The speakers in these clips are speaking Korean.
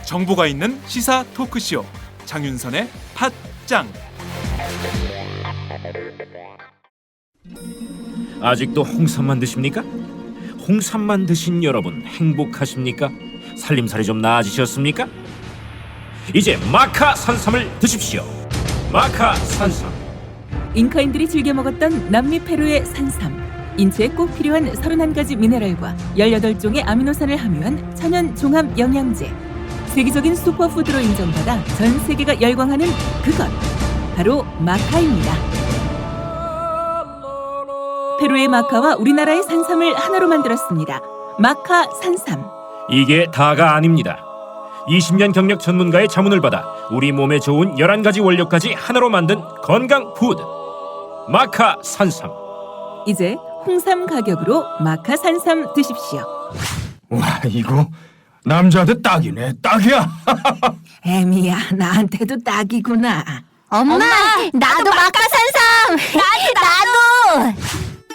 정보가 있는 시사 토크쇼 장윤선의 팟짱. 아직도 홍삼만 드십니까? 홍삼만 드신 여러분 행복하십니까? 살림살이 좀 나아지셨습니까? 이제 마카 산삼을 드십시오. 마카 산삼. 잉카인들이 즐겨 먹었던 남미 페루의 산삼. 인체에 꼭 필요한 31가지 미네랄과 18종의 아미노산을 함유한 천연 종합 영양제. 세계적인 슈퍼푸드로 인정받아 전 세계가 열광하는 그것 바로 마카입니다. 페루의 마카와 우리나라의 산삼을 하나로 만들었습니다. 마카 산삼. 이게 다가 아닙니다. 20년 경력 전문가의 자문을 받아 우리 몸에 좋은 11가지 원료까지 하나로 만든 건강 푸드 마카 산삼. 이제 홍삼 가격으로 마카 산삼 드십시오. 와, 이거 남자한테 딱이네. 딱이야. 애미야, 나한테도 딱이구나. 엄마, 나도 마카산삼. 나도.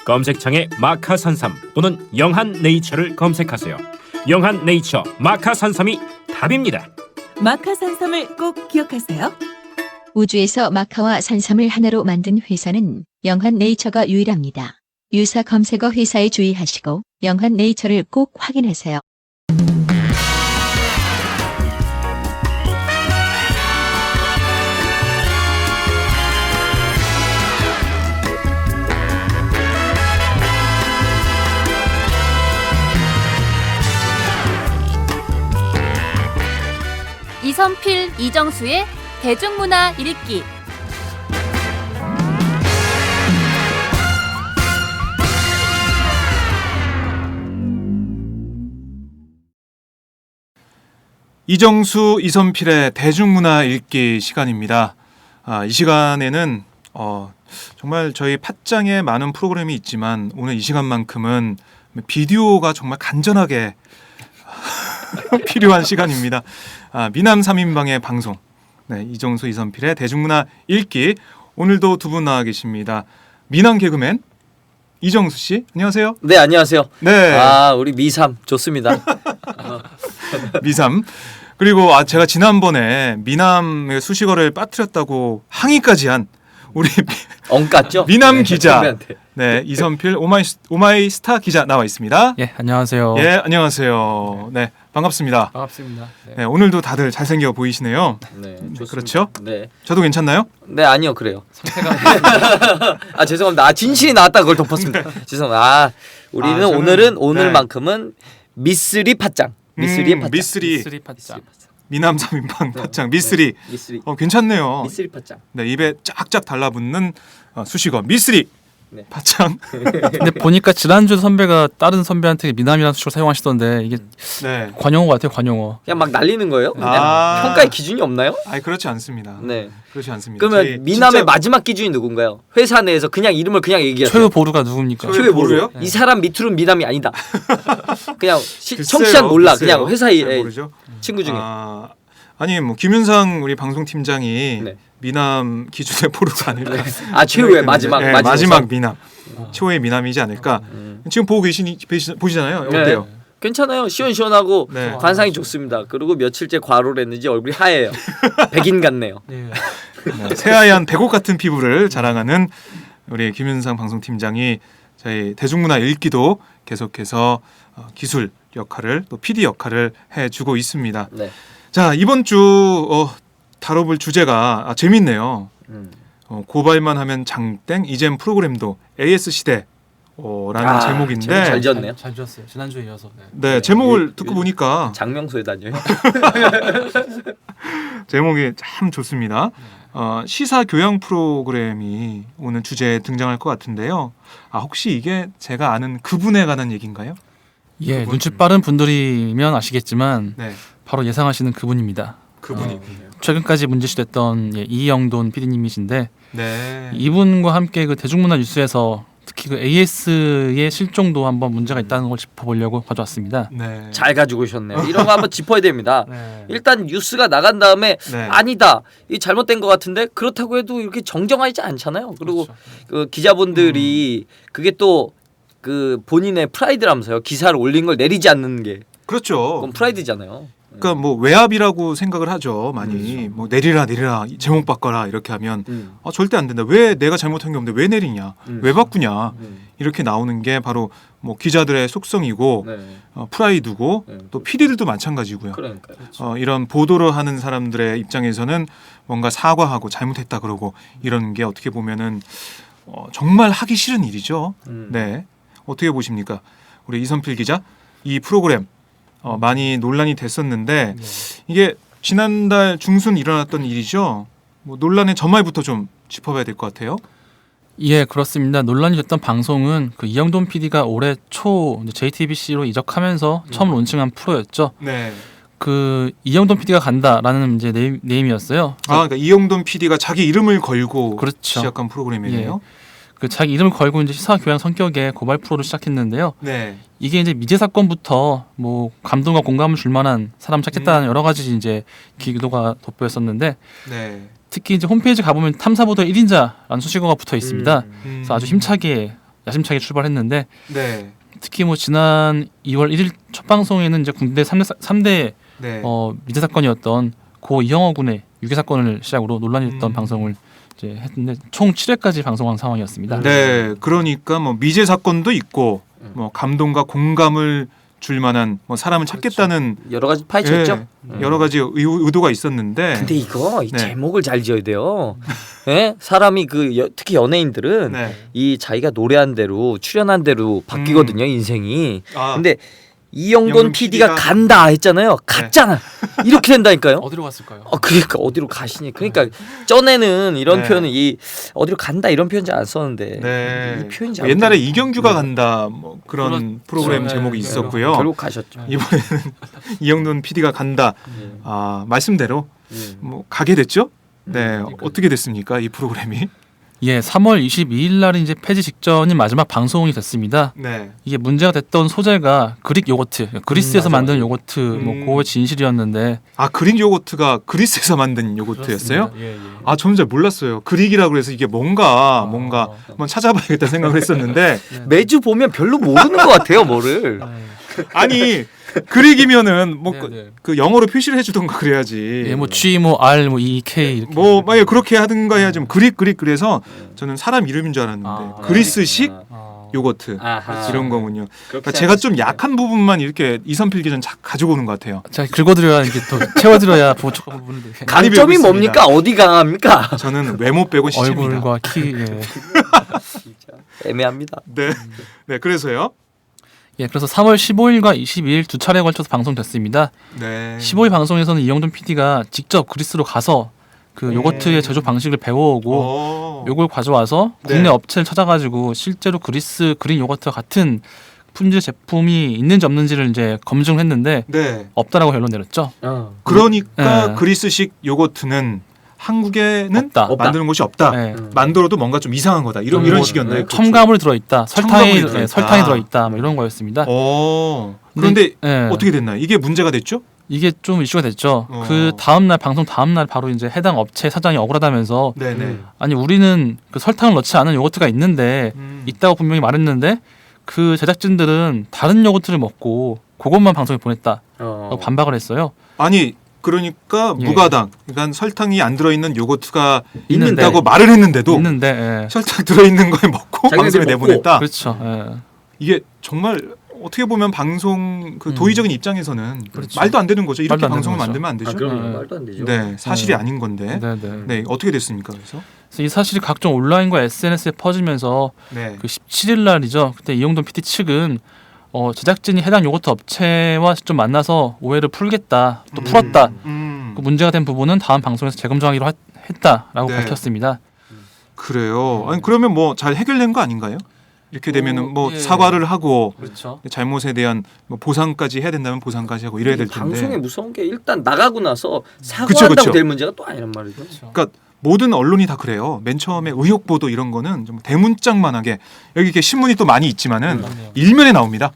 검색창에 마카 산삼 또는 영한 네이처를 검색하세요. 영한 네이처 마카 산삼이 답입니다. 마카 산삼을 꼭 기억하세요. 우주에서 마카와 산삼을 하나로 만든 회사는 영한 네이처가 유일합니다. 유사 검색어 회사에 주의하시고 영한 네이처를 꼭 확인하세요. 이선필, 이정수의 대중문화 읽기. 이정수, 이선필의 대중문화 읽기 시간입니다. 이 시간에는 정말 저희 팟짱에 많은 프로그램이 있지만 오늘 이 시간만큼은 비디오가 정말 간절하게 필요한 시간입니다. 미남 3인방의 방송. 네, 이정수, 이선필의 대중문화 읽기. 오늘도 두 분 나와 계십니다. 미남 개그맨 이정수 씨, 안녕하세요. 네, 안녕하세요. 네. 우리 미삼 좋습니다. 미삼. 그리고 제가 지난번에 미남의 수식어를 빠뜨렸다고 항의까지 한 우리 엉깠죠? 미남 기자. 선배한테. 네, 이선필 오마이 스타 기자 나와 있습니다. 예, 안녕하세요. 예, 안녕하세요. 네, 반갑습니다. 반갑습니다. 네, 오늘도 다들 잘생겨 보이시네요. 네, 좋습니다. 그렇죠? 네. 저도 괜찮나요? 네, 아니요, 그래요. 상태가 죄송합니다. 진실이 나왔다 그걸 덮었습니다. 죄송합니다. 우리는 저는, 오늘만큼은 미쓰리 팟짱. 미쓰리의 팟짱. 미쓰리 팟짱. 미남 3인방 팟짱 미쓰리. 미쓰리. 괜찮네요. 미쓰리 팟짱. 네, 입에 쫙쫙 달라붙는 수식어 미쓰리. 네. 팟짱. 근데 보니까 지난주 선배가 다른 선배한테 미남이라는 수식어 사용하시던데 이게 네. 관용어 같아요, 관용어. 그냥 막 날리는 거예요? 그냥 평가의 기준이 없나요? 그렇지 않습니다. 네. 그렇지 않습니다. 그러면 미남의 마지막 기준이 누군가요? 회사 내에서 그냥 이름을 그냥 얘기하세요. 최후 보루가 누굽니까? 최후 최후의 보루요? 보루요? 이 사람 밑으로는 미남이 아니다. 그냥 글쎄요, 청취자는 몰라. 글쎄요. 그냥 회사의 잘 모르죠. 친구 중에. 아니 뭐 김윤상 우리 방송팀장이 네. 미남 기준의 보루가 아닐까. 최후의 마지막 네, 마지막 미남. 최후의 미남이지 않을까. 지금 보고 보시잖아요. 네. 어때요? 괜찮아요. 시원시원하고 네. 관상이 좋습니다. 그리고 며칠째 과로를 했는지 얼굴이 하얘요. 백인 같네요. 네, 새하얀 백옥 같은 피부를 자랑하는 우리 김윤상 방송팀장이 저희 대중문화 읽기도 계속해서 기술 역할을 또 PD 역할을 해주고 있습니다. 네. 자, 이번 주 다뤄볼 주제가 재밌네요. 고발만 하면 장땡 이젠 프로그램도 AS 시대 라는 제목인데 제목 잘 지었네요. 잘 지었어요. 지난주에 이어서. 네, 제목을 듣고 보니까 장명소에 다녀요. 제목이 참 좋습니다. 시사 교양 프로그램이 오늘 주제에 등장할 것 같은데요. 혹시 이게 제가 아는 그분에 관한 얘기인가요? 예, 눈치 빠른 분들이면 아시겠지만 네, 바로 예상하시는 그분입니다. 그분이. 최근까지 문제시됐던 이영돈 PD님이신데 네. 이분과 함께 그 대중문화 뉴스에서 특히 그 AS의 실종도 한번 문제가 있다는 걸 짚어보려고 가져왔습니다. 네. 잘 가지고 오셨네요. 이런 거 한번 짚어야 됩니다. 네. 일단 뉴스가 나간 다음에 네. 아니다, 이 잘못된 것 같은데 그렇다고 해도 이렇게 정정하지 않잖아요. 그리고 그렇죠. 그 기자분들이 그게 또 그 본인의 프라이드라면서요. 기사를 올린 걸 내리지 않는 게 그렇죠. 그건 프라이드잖아요. 그러니까 뭐 외압이라고 생각을 하죠. 많이 뭐 내리라 제목 바꿔라 이렇게 하면 절대 안 된다. 왜 내가 잘못한 게 없는데 왜 내리냐? 왜 바꾸냐? 이렇게 나오는 게 바로 뭐 기자들의 속성이고 네. 프라이드고 네. 또 PD들도 마찬가지고요. 그러니까요. 이런 보도를 하는 사람들의 입장에서는 뭔가 사과하고 잘못했다 그러고 이런 게 어떻게 보면은 정말 하기 싫은 일이죠. 네, 어떻게 보십니까, 우리 이선필 기자? 이 프로그램 많이 논란이 됐었는데 이게 지난달 중순 일어났던 일이죠. 뭐 논란의 전말부터 좀 짚어봐야 될 것 같아요. 예, 그렇습니다. 논란이 됐던 방송은 그 이영돈 PD가 올해 초 JTBC로 이적하면서 처음 론칭한 프로였죠. 네. 그 이영돈 PD가 간다라는 이제 네임이었어요. 그러니까 이영돈 PD가 자기 이름을 걸고 그렇죠. 시작한 프로그램이네요. 그 자기 이름을 걸고 이제 시사 교양 성격의 고발 프로를 시작했는데요. 네. 이게 이제 미제 사건부터 뭐 감동과 공감을 줄 만한 사람 찾겠다는 여러 가지 이제 기도가 돋보였었는데 네. 특히 이제 홈페이지 가보면 탐사보도 1인자라는 수식어가 붙어 있습니다. 그래서 아주 힘차게 야심차게 출발했는데 네. 특히 뭐 지난 2월 1일 첫 방송에는 이제 군대 3대 네. 미제 사건이었던 고 이영호 군의 유괴 사건을 시작으로 논란이 됐던 음. 방송을 이제 했는데 총 7회까지 방송한 상황이었습니다. 네, 그러니까 뭐 미제 사건도 있고 뭐 감동과 공감을 줄 만한 뭐 사람을 찾겠다는 여러 가지 파헤쳤죠. 여러 가지 의도가 있었는데. 근데 이거 이 네. 제목을 잘 지어야 돼요. 예? 사람이 특히 연예인들은 네. 이 자기가 노래한 대로 출연한 대로 바뀌거든요, 인생이. 아, 근데 이영돈 이영돈 PD가 PD가 간다 했잖아요. 갔잖아. 이렇게 된다니까요. 어디로 갔을까요? 그러니까 어디로 가시니? 그러니까 전에는 이런 네. 표현은 이 어디로 간다 이런 표현 잘 안 썼는데 네. 이 표현이 잘 옛날에 안 이경규가 간다 뭐 그런 그렇죠. 프로그램 네, 제목이 네. 있었고요. 결국 가셨죠. 이번에는 이영돈 PD가 간다. 말씀대로 뭐 가게 됐죠. 네, 어떻게 됐습니까, 이 프로그램이? 예, 3월 22일 날이 이제 폐지 직전인 마지막 방송이 됐습니다. 네. 이게 문제가 됐던 소재가 그릭 요거트, 그리스에서 맞아, 만든 요거트 뭐 그거의 진실이었는데 그릭 요거트가 그리스에서 만든 요거트였어요? 예, 예. 저는 잘 몰랐어요. 그릭이라고 해서 이게 뭔가 한번 찾아봐야겠다 생각을 했었는데 매주 보면 별로 모르는 것 같아요, 뭐를. 아니 그릭이면은 뭐 네, 네. 그 영어로 표시를 해주던가 그래야지. 예, 뭐 G, 뭐 R, 뭐 E, K 이렇게. 뭐 만약 그렇게 하든가 해야지. 뭐 그릭 그래서 저는 사람 이름인 줄 알았는데 그리스식 요거트 아하. 이런 거군요. 그러니까 그렇게 제가 좀 생각하시면 약한 부분만 이렇게 이선필 기자는 가지고 오는 것 같아요. 제가 긁어드려야 이게 또 채워드려야 보충한 부분을 이렇게. 많이 강점이 배우고 뭡니까? 어디 강합니까? 저는 외모 빼고 시체입니다. 얼굴과 키. 예. 애매합니다. 네, 네 그래서요. 예, 그래서 3월 15일과 22일 두 차례에 걸쳐서 방송됐습니다. 네. 15일 방송에서는 이영돈 PD가 직접 그리스로 가서 그 요거트의 제조 방식을 배워오고 요걸 가져와서 네. 국내 업체를 찾아가지고 실제로 그리스 그린 요거트와 같은 품질 제품이 있는지 없는지를 이제 검증을 했는데 네. 없다라고 결론 내렸죠. 그러니까 네. 그리스식 요거트는 한국에는 없다. 만드는 곳이 없다. 네. 만들어도 뭔가 좀 이상한 거다. 이런 뭐, 식이었나요? 첨가물이 들어있다. 첨가물이 설탕이 들어있다. 설탕이 들어있다. 뭐 이런 거였습니다. 그런데 예. 어떻게 됐나요? 이게 문제가 됐죠? 이게 좀 이슈가 됐죠. 어. 그 다음날 방송 다음날 바로 이제 해당 업체 사장이 억울하다면서 네네. 아니 우리는 그 설탕을 넣지 않은 요거트가 있는데 있다고 분명히 말했는데 그 제작진들은 다른 요거트를 먹고 그것만 방송에 보냈다. 반박을 했어요. 아니 그러니까 예. 무가당, 그러니까 설탕이 안 들어있는 요거트가 있는데. 있다고 말을 했는데도 있는데 예. 설탕 들어있는 걸 먹고 자기네들이 방송에 먹고. 내보냈다. 그렇죠. 예. 이게 정말 어떻게 보면 방송 그 도의적인 입장에서는 그렇죠. 말도 안 되는 거죠. 이렇게 말도 안 방송을 되는 거죠. 만들면 안 되죠. 그럼 말도 안 되죠. 네, 사실이 아닌 건데. 네네. 네, 어떻게 됐습니까? 그래서? 그래서 이 사실이 각종 온라인과 SNS에 퍼지면서 네. 그 17일 날이죠. 그때 이영돈 PT 측은 제작진이 해당 요거트 업체와 직접 만나서 오해를 풀겠다, 또 풀었다. 그 문제가 된 부분은 다음 방송에서 재검증하기로 했다라고 네. 밝혔습니다. 그래요. 아니 그러면 뭐 잘 해결된 거 아닌가요? 이렇게 되면은 뭐 예. 사과를 하고 그렇죠. 잘못에 대한 뭐 보상까지 해야 된다면 보상까지 하고 이래야 될 텐데. 방송에 무서운 게 일단 나가고 나서 그쵸, 사과한다고 그쵸. 될 문제가 또 아니란 말이죠. 그러니까 모든 언론이 다 그래요. 맨 처음에 의혹 보도 이런 거는 좀 대문짝만하게 여기 이렇게 신문이 또 많이 있지만은 일면에 나옵니다.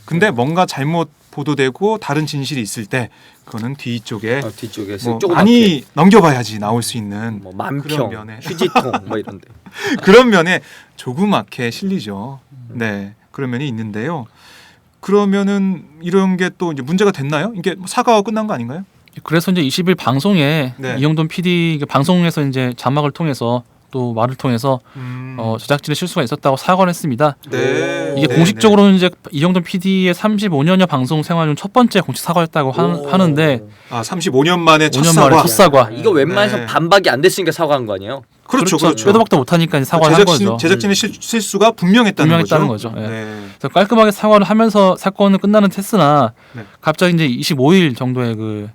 근데 뭔가 잘못 보도되고 다른 진실이 있을 때 그거는 뒤쪽에 뒤쪽에서 뭐 조그맣게 많이 넘겨봐야지 나올 수 있는 뭐 그런 만평, 면에 휴지통 뭐 이런데. 그런 면에 조그맣게 실리죠. 네, 그런 면이 있는데요. 그러면은 이런 게 또 이제 문제가 됐나요? 이게 사과가 끝난 거 아닌가요? 그래서 이제 20일 방송에 네. 이영돈 PD 방송에서 이제 자막을 통해서 또 말을 통해서 제작진의 실수가 있었다고 사과를 했습니다. 네. 이게 공식적으로는 이제 이영돈 PD의 35년여 방송 생활 중 첫 번째 공식 사과였다고 하는데 아 35년 만에 첫 5년 사과. 만에 첫 사과. 이거 웬만해서 네. 반박이 안 됐으니까 사과한 거 아니에요? 그렇죠. 빼도 박도 못하니까 이제 사과를 한 거죠. 제작진의 실수가 분명했다는 분명했다는 거죠. 거죠. 예. 네. 그래서 깔끔하게 사과를 하면서 사건은 끝나는 듯했으나 네. 갑자기 이제 25일 정도에 그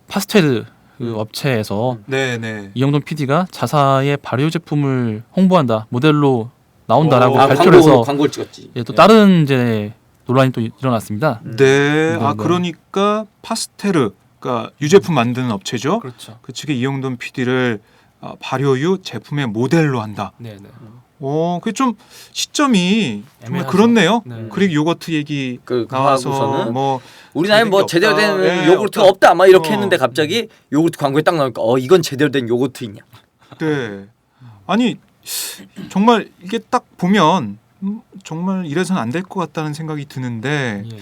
파스텔 그 업체에서 네, 네. 이영돈 PD가 자사의 발효 제품을 홍보한다 모델로 나온다라고 아, 발표를 해서 광고를 찍었지. 예, 또 다른 이제 논란이 또 일어났습니다. 네. 아 네. 그러니까 파스테르, 그러니까 유제품 만드는 업체죠. 그렇죠. 그 측에 이영돈 PD를 발효유 제품의 모델로 한다. 네, 네. 그게 좀 시점이 정말 애매하죠. 그렇네요. 네. 그릭 요거트 얘기 그 나와서 하고서는 뭐 우리 나라에 뭐 없다. 제대로 된 예, 요구르트가 없다 아마 이렇게 어. 했는데 갑자기 요구르트 광고에 딱 나오니까 이건 제대로 된 요구르트이냐. 네. 아니 정말 이게 딱 보면 정말 이래서는 안 될 것 같다는 생각이 드는데 예, 예.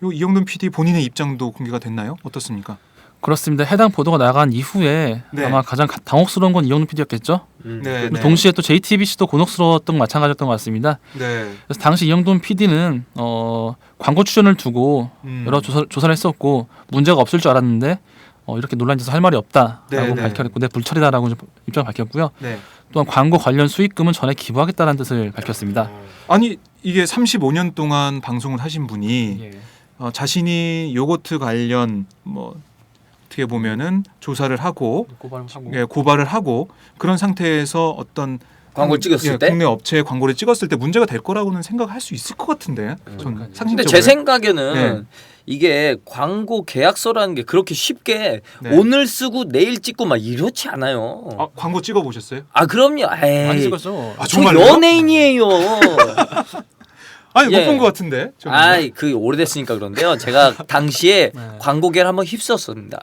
요 이영돈 PD 본인의 입장도 공개가 됐나요? 어떻습니까? 그렇습니다. 해당 보도가 나간 이후에 네. 아마 가장 당혹스러운 건 이영돈 PD였겠죠. 네, 네. 동시에 또 JTBC도 곤혹스러웠던 건 마찬가지였던 것 같습니다. 네. 그래서 당시 이영돈 PD는 광고 출연을 두고 여러 조사를 했었고 문제가 없을 줄 알았는데 이렇게 논란이 있어서 할 말이 없다라고 네, 네. 밝혔고 내 불찰이다라고 입장을 밝혔고요. 네. 또한 광고 관련 수익금은 전액 기부하겠다는 뜻을 밝혔습니다. 아니 이게 35년 동안 방송을 하신 분이 예. 자신이 요거트 관련 뭐 어떻게 보면은 조사를 하고 고발을 하고 그런 상태에서 어떤 광고를 찍었을 때? 국내 업체에 광고를 찍었을 때 문제가 될 거라고는 생각할 수 있을 것 같은데 전 근데 상식적으로 제 생각에는 네. 이게 광고 계약서라는 게 그렇게 쉽게 네. 오늘 쓰고 내일 찍고 막 이렇지 않아요. 아, 광고 찍어 보셨어요? 그럼요. 많이 에이, 찍었죠. 아 저 정말요? 연예인이에요. 아니 예. 못 본 것 같은데. 그 오래됐으니까 그런데요. 제가 당시에 네. 광고계를 한번 휩쓸었습니다.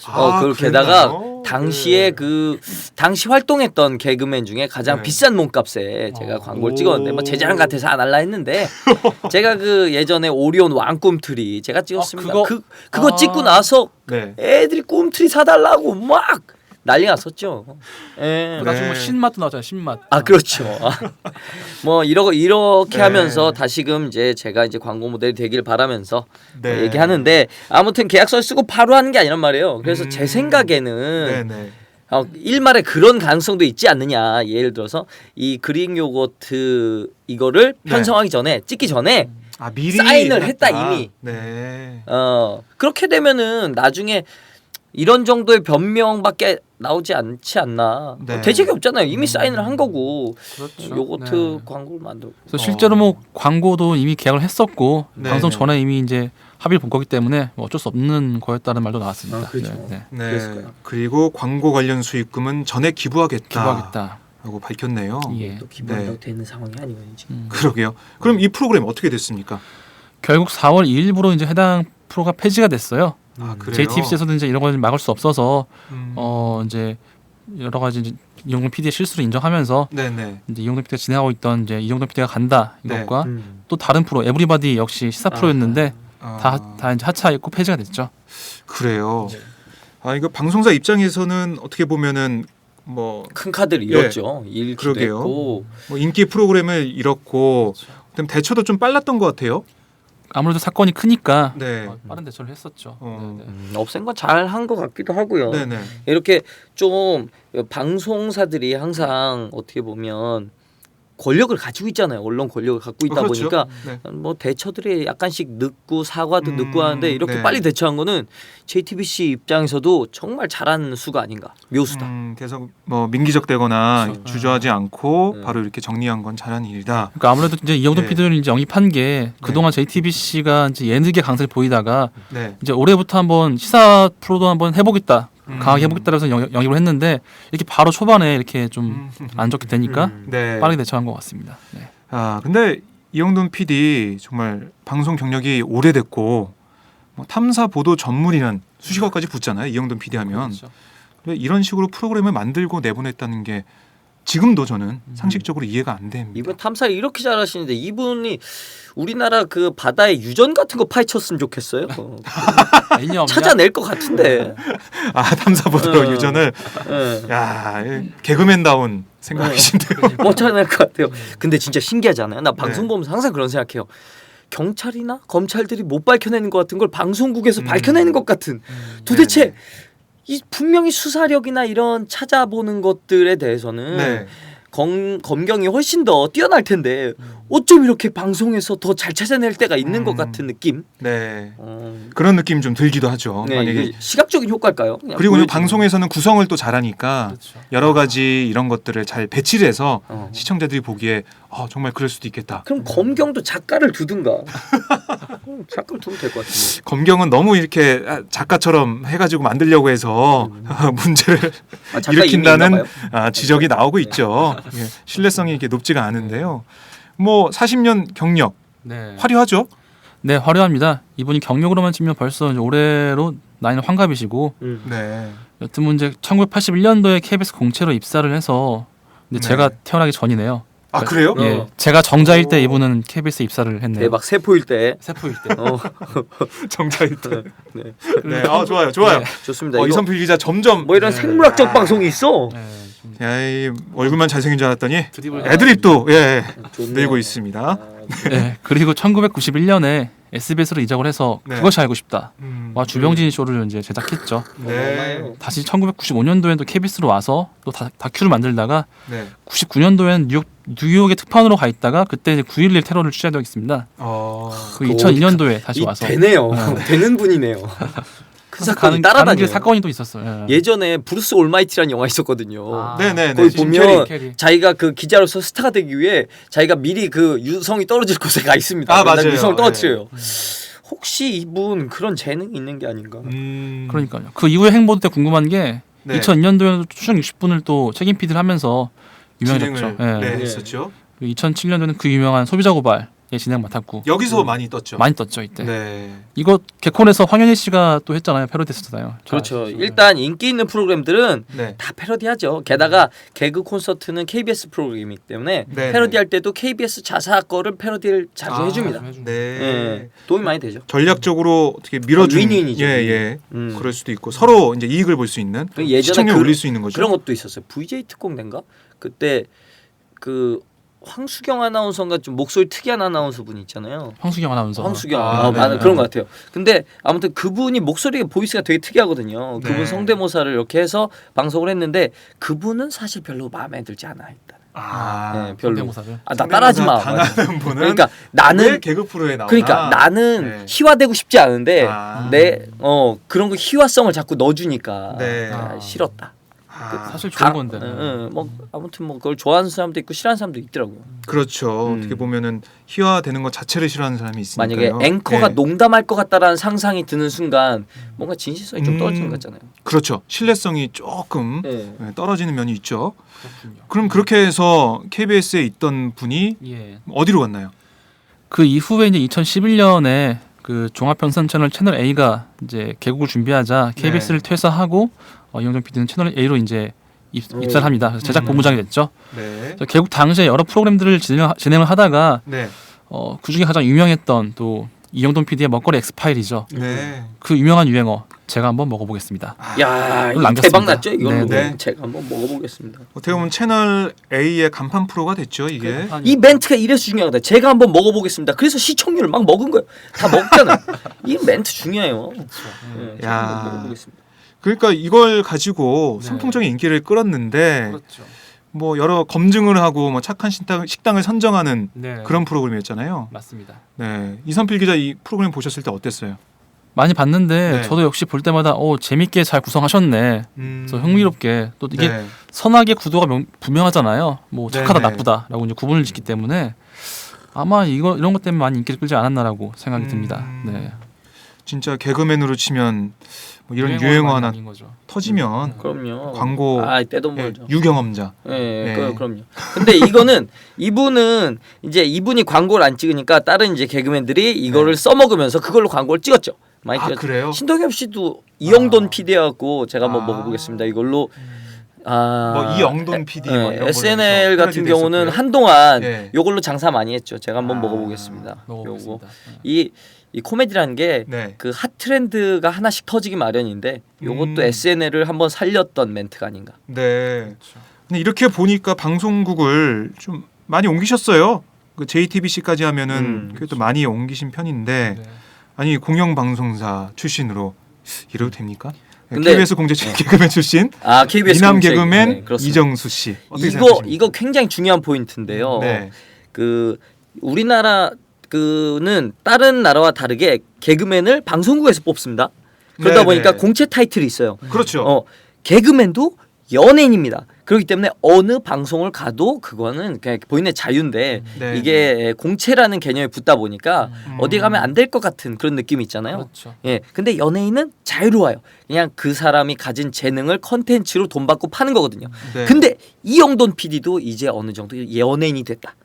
아, 그 게다가 그랬나요? 당시에 네. 당시 활동했던 개그맨 중에 가장 네. 비싼 몸값에 제가 광고를 찍었는데 뭐 제 자랑 같아서 안 할라 했는데 제가 그 예전에 오리온 왕꿈틀이 제가 찍었습니다. 그거 찍고 나서 네. 애들이 꿈틀이 사달라고 막 난리 났었죠. 예. 나중에 네. 뭐 신맛도 나잖아요. 신맛. 그렇죠. 뭐 이렇게 네. 하면서 다시금 이제 제가 이제 광고 모델이 되길 바라면서 네. 얘기하는데 아무튼 계약서를 쓰고 바로 하는 게 아니란 말이에요. 그래서 제 생각에는 네네. 일말에 그런 가능성도 있지 않느냐. 예를 들어서 이 그릭 요거트 이거를 네. 편성하기 전에 찍기 전에 미리 사인을 했다, 했다. 이미. 네. 그렇게 되면은 나중에 이런 정도의 변명밖에 나오지 않지 않나. 네. 대책이 없잖아요. 이미 사인을 한 거고 그렇죠. 요거트 네. 광고를 만들고. 그래서 실제로 뭐 광고도 이미 계약을 했었고 네, 방송 네. 전에 이미 이제 합의를 본 거기 때문에 뭐 어쩔 수 없는 거였다는 말도 나왔습니다. 그렇죠. 네, 네. 네. 그랬을 거예요. 그리고 광고 관련 수익금은 전액 기부하겠다. 기부하겠다. 라고 밝혔네요. 예. 또 기부한다고 네. 되는 상황이 아니거든요 지금. 그러게요. 그럼 이 프로그램 어떻게 됐습니까? 결국 4월 2일부로 이제 해당 프로가 폐지가 됐어요. 아, 그래요? JTBC에서도 이제 이런 걸 막을 수 없어서 음. 이제 여러 가지 이제 이용돈 PD의 실수를 인정하면서 네네. 이제 이용돈 PD가 진행하고 있던 이제 이용돈 PD가 간다 네. 이것과 또 다른 프로 에브리바디 역시 시사 프로였는데 다 이제 하차했고 폐지가 됐죠. 그래요. 이거 방송사 입장에서는 어떻게 보면은 뭐 큰 카드를 잃었죠. 잃기도 그러게요. 했고. 뭐 인기 프로그램을 잃었고 그럼 대처도 좀 빨랐던 것 같아요. 아무래도 사건이 크니까 네. 빠른 대처를 했었죠. 어. 네, 네. 없앤 건 잘 한 것 같기도 하고요. 네네. 이렇게 좀 방송사들이 항상 어떻게 보면 권력을 가지고 있잖아요. 언론 권력을 갖고 있다 그렇죠. 보니까 네. 뭐 대처들이 약간씩 늦고 사과도 늦고 하는데 이렇게 네. 빨리 대처한 거는 JTBC 입장에서도 정말 잘한 수가 아닌가. 묘수다. 계속 뭐 민기적되거나 그렇죠. 주저하지 않고 네. 바로 이렇게 정리한 건 잘한 일이다. 그러니까 아무래도 이제 이영돈 네. PD를 이제 영입한 게 그동안 JTBC가 이제 예능의 강세를 보이다가 네. 이제 올해부터 한번 시사 프로도 한번 해보겠다. 강하게 해보겠다라서 영입을 했는데 이렇게 바로 초반에 이렇게 좀 안 좋게 되니까 네. 빠르게 대처한 것 같습니다. 네. 근데 이영돈 PD 정말 방송 경력이 오래됐고 뭐 탐사 보도 전문이란 수식어까지 붙잖아요. 이영돈 PD 하면. 그렇죠. 근데 이런 식으로 프로그램을 만들고 내보냈다는 게 지금도 저는 상식적으로 이해가 안 됩니다. 이분 탐사를 이렇게 잘하시는데 이분이 우리나라 그 바다의 유전 같은 거 파헤쳤으면 좋겠어요. 있냐 없냐? 찾아낼 것 같은데. 탐사 보도 어. 유전을 예. 야 개그맨다운 생각이신데요. 못 찾아낼 것 같아요. 근데 진짜 신기하잖아요. 나 방송 네. 보면서 항상 그런 생각해요. 경찰이나 검찰들이 못 밝혀내는 것 같은 걸 방송국에서 밝혀내는 것 같은. 도대체 네. 이 분명히 수사력이나 이런 찾아보는 것들에 대해서는 네. 검경이 훨씬 더 뛰어날 텐데 어쩜 이렇게 방송에서 더 잘 찾아낼 때가 있는 것 같은 느낌? 네. 그런 느낌 좀 들기도 하죠. 네, 만약에 이게 시각적인 효과일까요? 그냥 그리고 보여지는. 방송에서는 구성을 또 잘하니까 그렇죠. 여러 가지 이런 것들을 잘 배치를 해서 어. 시청자들이 보기에 정말 그럴 수도 있겠다. 그럼 검경도 작가를 두든가. 작가를 두면 될 것 같은데. 검경은 너무 이렇게 작가처럼 해가지고 만들려고 해서 문제를 작가 이미 일으킨다는 있나 봐요? 지적이 나오고 있죠. 예, 신뢰성이 이렇게 높지가 않은데요. 뭐 40년 경력 네. 화려하죠. 네, 화려합니다. 이분이 경력으로만 치면 벌써 이제 올해로 나이는 환갑이시고 네. 여튼 문제 1981년도에 KBS 공채로 입사를 해서 근데 네. 제가 태어나기 전이네요. 그래요? 예, 제가 정자일 때 이분은 KBS 입사를 했네요. 대박 세포일 때. 세포일 때. 정자일 때. 네. 네. 좋아요. 네. 좋습니다. 이거 이선필 기자 점점 뭐 이런 생물학적 방송이 있어. 네, 좀 이 얼굴만 잘생긴 줄 알았더니 드립을 애드립도 좋네요. 늘고 있습니다. 네, 그리고 1991년에 SBS로 이적을 해서 네. 그것이 알고 싶다. 와 주병진 쇼를 이제 제작했죠. 네. 다시 1995년도에도 KBS로 와서 또 다큐를 만들다가 네. 99년도에는 뉴욕에 특파원으로 가 있다가 그때 이제 9.11 테러를 취재하고 있습니다. 그 2002년도에 다시 와서 되네요. 되는 분이네요. 큰 사건이 가는 따라다녀요. 길 사건이 또 있었어요. 예. 예전에 브루스 올마이티라는 영화 있었거든요. 아, 네네. 거기 진 보면 캐리. 자기가 그 기자로서 스타가 되기 위해 자기가 미리 그 유성이 떨어질 곳에 가 있습니다. 아, 맨날 맞아요. 유성을 떨어뜨려요. 네. 혹시 이분 그런 재능이 있는 게 아닌가? 그러니까요. 그 이후의 행보도 때 궁금한 게 네. 2002년도에 추정 60분을 또 책임 PD를 하면서 유명해졌죠. 진행을 예. 네, 했었죠. 2007년도에는 그 유명한 소비자 고발의 진행 맡았고 여기서 많이 떴죠. 많이 떴죠 이때. 네. 이거 개콘에서 황현희 씨가 또 했잖아요. 패러디했었잖아요. 그렇죠. 일단 인기 있는 프로그램들은 네. 다 패러디하죠. 게다가 개그 콘서트는 KBS 프로그램이기 때문에 네, 패러디할 때도 KBS 자사 거를 패러디를 자주 해줍니다. 네. 예, 도움이 많이 되죠. 전략적으로 어떻게 밀어준 윈윈이죠. 예. 음. 그럴 수도 있고 서로 이제 이익을 볼 수 있는 예전에 시청률 올릴 수 있는 거죠. 그런 것도 있었어요. VJ 특공대인가? 그때 그 황수경 아나운서인가 좀 목소리 특이한 아나운서 분이 있잖아요. 황수경 아나운서. 황수경 네. 맞아 그런 것 같아요. 근데 아무튼 그분이 목소리가 보이스가 되게 특이하거든요. 그분 네. 성대모사를 이렇게 해서 방송을 했는데 그분은 사실 별로 마음에 들지 않아 일단. 네, 별로. 성대모사를. 나 따라하지 마. 당하는 분은 그러니까 왜 나는 개그 프로에 나오나? 그러니까 나는 네. 희화되고 싶지 않은데 아. 내 그런 거 희화성을 자꾸 넣어주니까 네. 싫었다. 사실 좋은 건데. 뭐 아무튼 뭐 그걸 좋아하는 사람도 있고 싫어하는 사람도 있더라고요. 그렇죠. 어떻게 보면은 희화되는 것 자체를 싫어하는 사람이 있으니까요. 만약에 앵커가 예. 농담할 것 같다라는 상상이 드는 순간 뭔가 진실성이 좀 떨어지는 것 같잖아요. 그렇죠. 신뢰성이 조금 네. 떨어지는 면이 있죠. 그렇군요. 그럼 그렇게 해서 KBS에 있던 분이 예. 어디로 갔나요? 그 이후에 이제 2011년에 그 종합편성 채널 채널 A가 이제 개국을 준비하자 KBS를 퇴사하고 이영종 PD는 채널 A로 이제 입사를 합니다. 그래서 제작 본부장이 됐죠. 네. 그래서 개국 당시에 여러 프로그램들을 진행을 하다가 네. 그 중에 가장 유명했던 또 이영돈 PD의 먹거리 엑스파일이죠. 네. 그 유명한 유행어 제가 한번 먹어보겠습니다. 야, 이걸 이거 남겼습니다. 대박 났죠 이걸로. 네. 제가 한번 먹어보겠습니다. 어떻게 보면 채널 A의 간판 프로가 됐죠, 이게. 이 멘트가 이래서 중요하다. 제가 한번 먹어보겠습니다. 그래서 시청률을 막 먹은 거예요. 다 먹잖아요. 이 멘트 중요해요. 네, 제가 야. 한번 먹어보겠습니다. 그러니까 이걸 가지고 네. 선풍적인 인기를 끌었는데 그렇죠. 뭐 여러 검증을 하고 뭐 착한 식당을 선정하는 네. 그런 프로그램이었잖아요. 맞습니다. 네. 이선필 기자 이 프로그램 보셨을 때 어땠어요? 많이 봤는데 네. 저도 역시 볼 때마다 재밌게 잘 구성하셨네. 그래서 흥미롭게 또 이게 네. 선악의 구도가 분명하잖아요. 뭐 착하다 네네. 나쁘다라고 이제 구분을 짓기 때문에 아마 이런 것 때문에 많이 인기를 끌지 않았나라고 생각이 듭니다. 네. 진짜 개그맨으로 치면 뭐 이런 유행어 유행어 많이 하나 남긴 거죠. 터지면 그럼요. 광고 떼돈 예, 벌죠. 유경험자. 예, 네. 그럼요. 근데 이거는 이분은 이제 이분이 광고를 안 찍으니까 다른 이제 개그맨들이 이거를 써먹으면서 그걸로 광고를 찍었죠. 많이 아, 찍었죠. 그래요? 신동엽 씨도 이영돈 PD하고 제가 한번 먹어보겠습니다. 이걸로 뭐 이영돈 PD 뭐 이런 걸로 SNL 해서 같은 패러디도 경우는 했었고요. 한동안 예. 요걸로 장사 많이 했죠. 제가 한번 먹어보겠습니다. 먹어보겠습니다. 이 코미디라는 게 네. 그 핫 트렌드가 하나씩 터지기 마련인데 요것도 SNL을 한번 살렸던 멘트가 아닌가. 네. 근데 이렇게 보니까 방송국을 좀 많이 옮기셨어요. 그 JTBC까지 하면은 그래도 많이 옮기신 편인데 네. 아니 공영방송사 출신으로 이래도 됩니까? 근데- KBS 공채 개그맨 출신 KBS 미남 공채. 개그맨 네, 그렇습니다. 이정수 씨. 어떻게 생각하십니까? 이거 굉장히 중요한 포인트인데요. 네. 그 우리나라 그는 다른 나라와 다르게 개그맨을 방송국에서 뽑습니다. 그러다 네, 보니까 네. 공채 타이틀이 있어요. 그렇죠. 개그맨도 연예인입니다. 그렇기 때문에 어느 방송을 가도 그거는 그냥 본인의 자유인데 네, 이게 공채라는 개념이 붙다 보니까 어디 가면 안 될 것 같은 그런 느낌이 있잖아요. 그렇죠. 예, 근데 연예인은 자유로워요. 그냥 그 사람이 가진 재능을 컨텐츠로 돈 받고 파는 거거든요. 네. 근데 이영돈 PD도 이제 어느 정도 연예인이 됐다.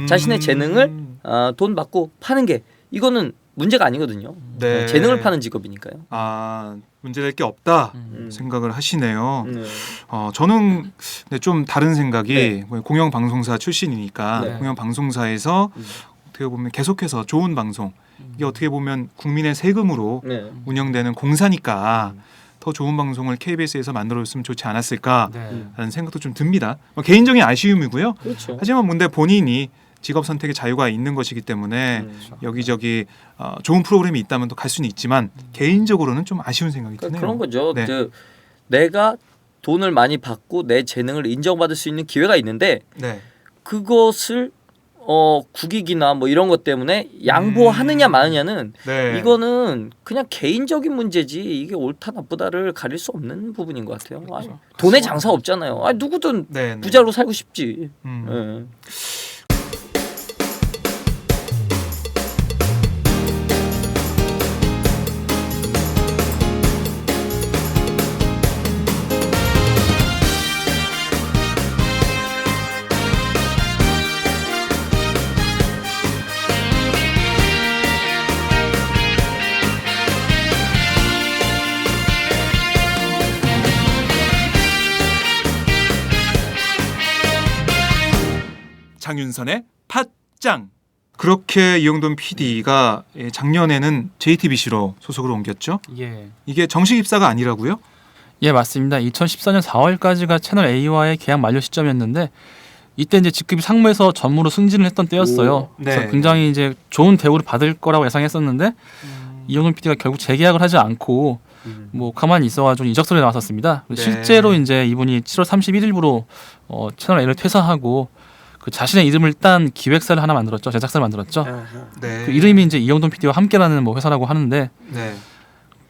자신의 재능을 돈 받고 파는 게 이거는 문제가 아니거든요. 네. 재능을 파는 직업이니까요. 문제될 게 없다 생각을 하시네요. 저는 네, 좀 다른 생각이 네. 공영방송사 출신이니까 네. 공영방송사에서 어떻게 보면 계속해서 좋은 방송 이게 어떻게 보면 국민의 세금으로 네. 운영되는 공사니까 더 좋은 방송을 KBS에서 만들어줬으면 좋지 않았을까라는 네. 생각도 좀 듭니다. 개인적인 아쉬움이고요. 그렇죠. 하지만 근데 본인이 직업 선택의 자유가 있는 것이기 때문에 여기저기 좋은 프로그램이 있다면 또 갈 수는 있지만 개인적으로는 좀 아쉬운 생각이 드네요. 그런 거죠. 네. 그 내가 돈을 많이 받고 내 재능을 인정받을 수 있는 기회가 있는데 네. 그것을 국익이나 뭐 이런 것 때문에 양보하느냐 마느냐는 네. 이거는 그냥 개인적인 문제지 이게 옳다 나쁘다를 가릴 수 없는 부분인 것 같아요. 그렇죠. 아니, 돈에 장사 없잖아요. 누구든 네, 네. 부자로 살고 싶지. 음. 예. 장윤선의 팟짱. 그렇게 이영돈 PD가 작년에는 JTBC로 소속으로 옮겼죠. 예. 이게 정식 입사가 아니라고요? 예, 맞습니다. 2014년 4월까지가 채널 A와의 계약 만료 시점이었는데 이때 이제 직급이 상무에서 전무로 승진을 했던 때였어요. 오, 네. 그래서 굉장히 이제 좋은 대우를 받을 거라고 예상했었는데 이영돈 PD가 결국 재계약을 하지 않고 뭐 가만히 있어가지고 이적설이 나왔었습니다. 네. 실제로 이제 이분이 7월 31일부로 채널 A를 퇴사하고 그 자신의 이름을 딴 기획사를 하나 만들었죠. 제작사를 만들었죠. 네. 그 이름이 이제 이영돈 PD와 함께라는 뭐 회사라고 하는데 네.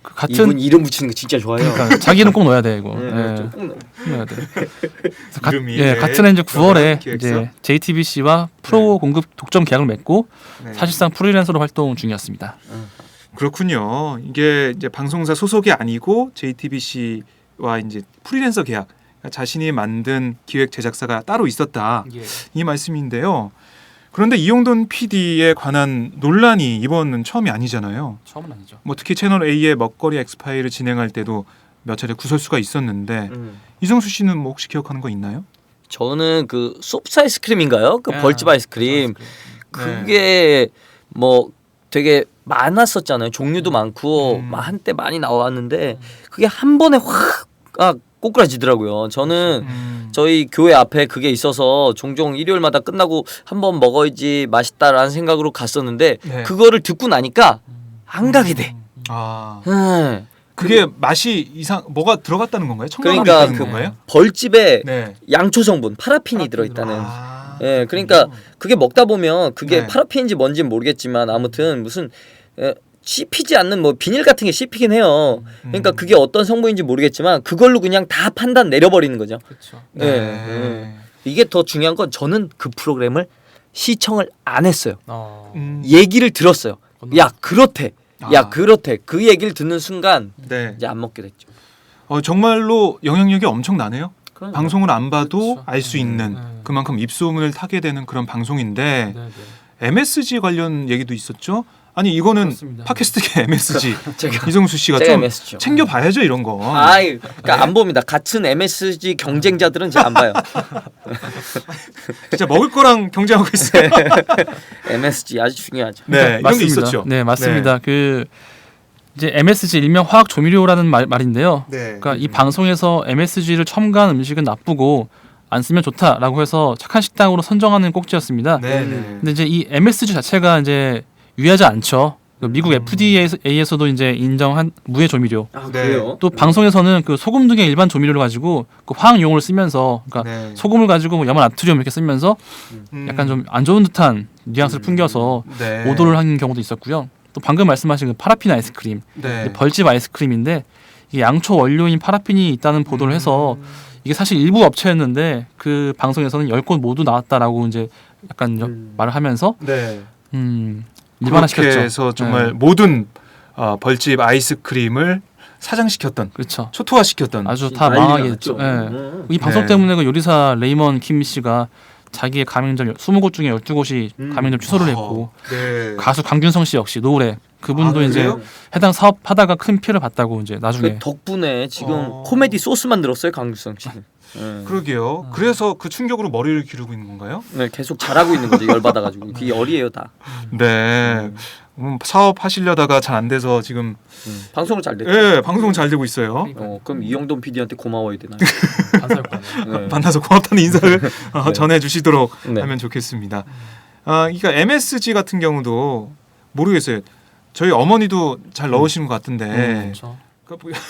그 같은 이분 이름 붙이는 거 진짜 좋아해요. 그러니까 자기 이름 꼭 넣어야 돼 이거. 네, 예. 꼭 넣어요. 넣어야 돼. 그래서 이름이, 예, 네. 같은 해 이제 9월에 기획사? 이제 JTBC와 프로 공급 독점 계약을 맺고 네. 사실상 프리랜서로 활동 중이었습니다. 그렇군요. 이게 이제 방송사 소속이 아니고 JTBC와 이제 프리랜서 계약, 그러니까 자신이 만든 기획 제작사가 따로 있었다 이 말씀인데요. 그런데 이영돈 PD에 관한 논란이 이번은 처음이 아니잖아요. 처음은 아니죠. 뭐 특히 채널 A의 먹거리 엑스파일을 진행할 때도 몇 차례 구설수가 있었는데 이정수 씨는 뭐 혹시 기억하는 거 있나요? 저는 그 소프트 아이스크림인가요? 그 벌집 아이스크림. 네. 그게 뭐 되게 많았었잖아요. 종류도 많고 한때 많이 나왔는데 그게 한 번에 확 꼬꾸라지더라고요. 저는 저희 교회 앞에 그게 있어서 종종 일요일마다 끝나고 한번 먹어야지 맛있다라는 생각으로 갔었는데 네. 그거를 듣고 나니까 안 가게 돼. 아, 네. 그게 맛이 뭐가 들어갔다는 건가요? 첨가물이 그러니까 있다는 그 건가요? 벌집에 네. 양초 성분 파라핀이 들어있다는. 아, 예, 그러니까 그게 먹다 보면 그게 네. 파라핀인지 뭔지는 모르겠지만 아무튼 무슨 씹히지 않는 뭐 비닐 같은 게 씹히긴 해요. 그러니까 그게 어떤 성분인지 모르겠지만 그걸로 그냥 다 판단 내려버리는 거죠. 그렇죠. 네. 예. 이게 더 중요한 건 저는 그 프로그램을 시청을 안 했어요. 어. 얘기를 들었어요. 야 그렇대. 야 그렇대. 그 얘기를 듣는 순간 네. 이제 안 먹게 됐죠. 정말로 영향력이 엄청나네요. 그러니까. 방송을 안 봐도 그렇죠. 알 수 있는 네. 그만큼 입소문을 타게 되는 그런 방송인데 MSG 관련 얘기도 있었죠. 아니 이거는 그렇습니다. 팟캐스트계 MSG 제가 이성수 씨가 제가 좀 MSG 죠. 챙겨봐야죠 이런 거. 아이, 그러니까 안 봅니다. 같은 MSG 경쟁자들은 잘 안 봐요. 진짜 먹을 거랑 경쟁하고 있어요. MSG 아주 중요하죠. 네, 이런 게 맞습니다. 있었죠. 네, 맞습니다. 그 이제 MSG 일명 화학 조미료라는 말인데요. 네. 그러니까 이 방송에서 MSG를 첨가한 음식은 나쁘고 안 쓰면 좋다라고 해서 착한 식당으로 선정하는 꼭지였습니다. 네, 네. 근데 이제 이 MSG 자체가 이제 유해하지 않죠. 그 미국 FDA에서도 이제 인정한 무해 조미료. 아, 네. 그래요? 또 방송에서는 그 소금 등의 일반 조미료를 가지고 그 화학 용어를 쓰면서 그러니까 네. 소금을 가지고 뭐 염화 나트륨 이렇게 쓰면서 음. 약간 좀 안 좋은 듯한 뉘앙스를 풍겨서 네. 오도를 하는 경우도 있었고요. 또 방금 말씀하신 그 파라핀 아이스크림, 네. 벌집 아이스크림인데 이게 양초 원료인 파라핀이 있다는 보도를 해서 이게 사실 일부 업체였는데 그 방송에서는 10곳 모두 나왔다라고 이제 약간 말을 하면서 네. 그렇게 일반화시켰죠. 해서 정말 네. 모든 벌집 아이스크림을 사장시켰던 그렇죠. 초토화시켰던 아주 다 난리가 망하게 났죠. 됐죠. 이 방송 네. 때문에 그 요리사 레이먼 킴 씨가 자기의 가맹점 20곳 중에 12곳이 가맹점 취소를 했고 네. 가수 강균성 씨 역시 노래 그분도 아, 이제 그래요? 해당 사업하다가 큰 피해를 봤다고 이제 나중에 그 덕분에 지금 코미디 소스 만들었어요 강규성 씨는. 네. 그러게요. 그래서 그 충격으로 머리를 기르고 있는 건가요? 네, 계속 잘하고 있는 거죠. 열 받아가지고 그게 열이에요 다. 네. 사업 하시려다가 잘 안 돼서 지금 방송을 잘 됐죠. 예, 방송 잘 되고 있어요. 그럼 이영돈 PD한테 고마워야 되나요? 네. 만나서 고맙다는 인사를 전해 주시도록 네. 하면 좋겠습니다. 그러니까 MSG 같은 경우도 모르겠어요. 저희 어머니도 잘 넣으시는 것 같은데 그렇죠.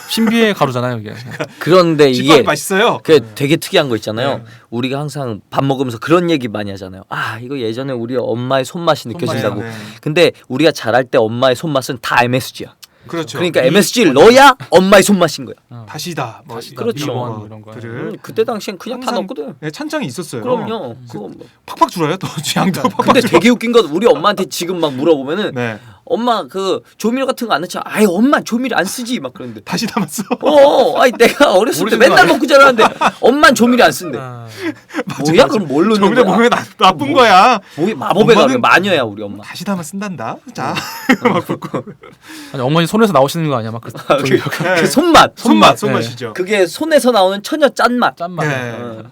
신비의 가루잖아요 이게. 그런데 집밥이 이게 맛있어요. 그 되게 특이한 거 있잖아요. 네. 우리가 항상 밥 먹으면서 그런 얘기 많이 하잖아요. 아 이거 예전에 우리 엄마의 손맛이 느껴진다고. 네. 근데 우리가 잘할 때 엄마의 손맛은 다 MSG야. 그렇죠. 그러니까 MSG를 넣어야 엄마의 손맛인 거야. 다시다. 뭐 다시다, 그렇죠. 비건 이런 거. 들을 그때 당시엔 그냥 다 항상 넣거든. 네, 찬장이 있었어요. 그럼요. 그거 뭐. 팍팍 줄어요. 또 양도 팍팍 근데 줄어. 되게 웃긴 건 우리 엄마한테 지금 막 물어보면은 네. 엄마 그 조미료 같은 거 안 넣지? 아예 엄마 조미료 안 쓰지 막 그러는데. 다시 담았어. 아니 내가 어렸을 때 모르시는 맨날 거 아니야? 먹고 자라는데 엄만 조미료 안 쓴대. 뭐야 그럼 뭘 넣는 저번에 거야? 보면 나쁜 거야. 뭐이 마법의 가루 엄마는- 마녀야 우리 엄마. 다시 담아 쓴단다. 자, 막 붓고. 아니, 어머니 손에서 나오시는 거 아니야? 막 그 그 손맛. 손맛이죠. 그게 손에서 나오는 처녀 짠맛. 짠맛. 네.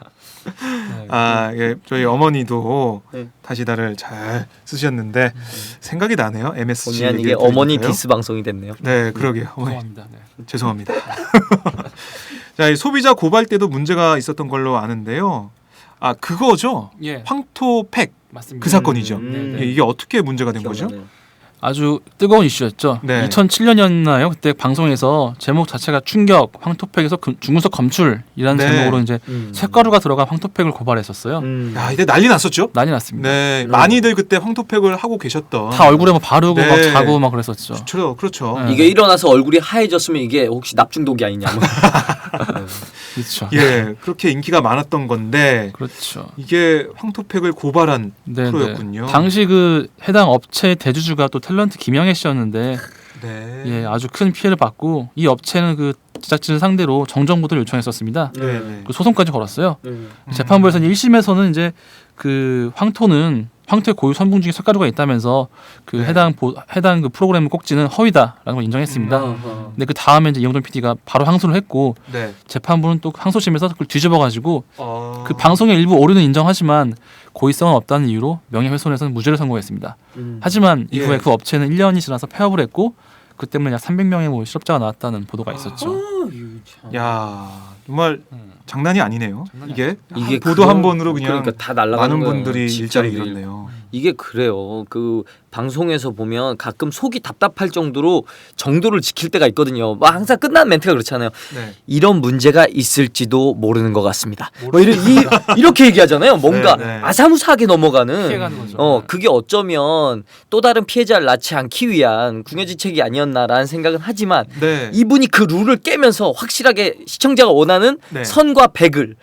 어. 예, 저희 어머니도 네. 다시다를 잘 쓰셨는데 생각이 나네요. MSG. 본의 아니게 얘기를 어머니 들으니까요. 디스 방송이 됐네요. 네, 그러게요. 어머니, 죄송합니다. 네. 죄송합니다. 자, 이 소비자 고발 때도 문제가 있었던 걸로 아는데요. 그거죠. 예, 황토팩 맞습니다. 그 사건이죠. 네. 예, 이게 어떻게 문제가 된 거죠? 기억나네요. 아주 뜨거운 이슈였죠. 네. 2007년이었나요? 그때 방송에서 제목 자체가 충격, 황토팩에서 중금속 검출이라는 네. 제목으로 이제 쇳가루가 들어간 황토팩을 고발했었어요. 야, 이때 난리 났었죠. 난리 났습니다. 네, 많이들 그때 황토팩을 하고 계셨던. 다 얼굴에 뭐 바르고 네. 막 자고 막 그랬었죠. 그렇죠. 네. 이게 일어나서 얼굴이 하얘졌으면 이게 혹시 납중독이 아니냐. 뭐. 그렇죠. 예, 그렇게 인기가 많았던 건데 그렇죠. 이게 황토팩을 고발한 네, 프로였군요. 당시 그 해당 업체 대주주가 또 탤런트 김영애 씨였는데 네. 예, 아주 큰 피해를 받고 이 업체는 그 제작진을 상대로 정정보도를 요청했었습니다. 네, 네. 그 소송까지 걸었어요. 재판부에서는 1심에서는 이제 그 황토의 고유 성분 중에 쇳가루가 있다면서 그 네. 해당 그 프로그램 꼭지는 허위다라는 걸 인정했습니다. 근데 그 다음에 이제 이영돈 PD가 바로 항소를 했고 네. 재판부는 또 항소심에서 그걸 뒤집어가지고 어... 그 방송의 일부 오류는 인정하지만 고의성은 없다는 이유로 명예훼손에서는 무죄를 선고했습니다. 하지만 이후에 예. 그 업체는 1년이 지나서 폐업을 했고 그 때문에 약 300명의 뭐 실업자가 나왔다는 보도가 있었죠. 야, 정말 장난이 아니네요. 이게 보도 그런- 한 번으로 그냥 그러니까 다 날아가는 많은 거예요. 분들이 진짜로 일자리 잃었네요. 이게 그래요. 그 방송에서 보면 가끔 속이 답답할 정도를 지킬 때가 있거든요. 막 항상 끝나는 멘트가 그렇잖아요. 네. 이런 문제가 있을지도 모르는 것 같습니다. 뭐 이렇게 얘기하잖아요. 뭔가 네, 네. 아사무사하게 넘어가는. 피해가는 거죠. 그게 어쩌면 또 다른 피해자를 낳지 않기 위한 궁여지책이 아니었나라는 생각은 하지만 네. 이분이 그 룰을 깨면서 확실하게 시청자가 원하는 네. 선과 백을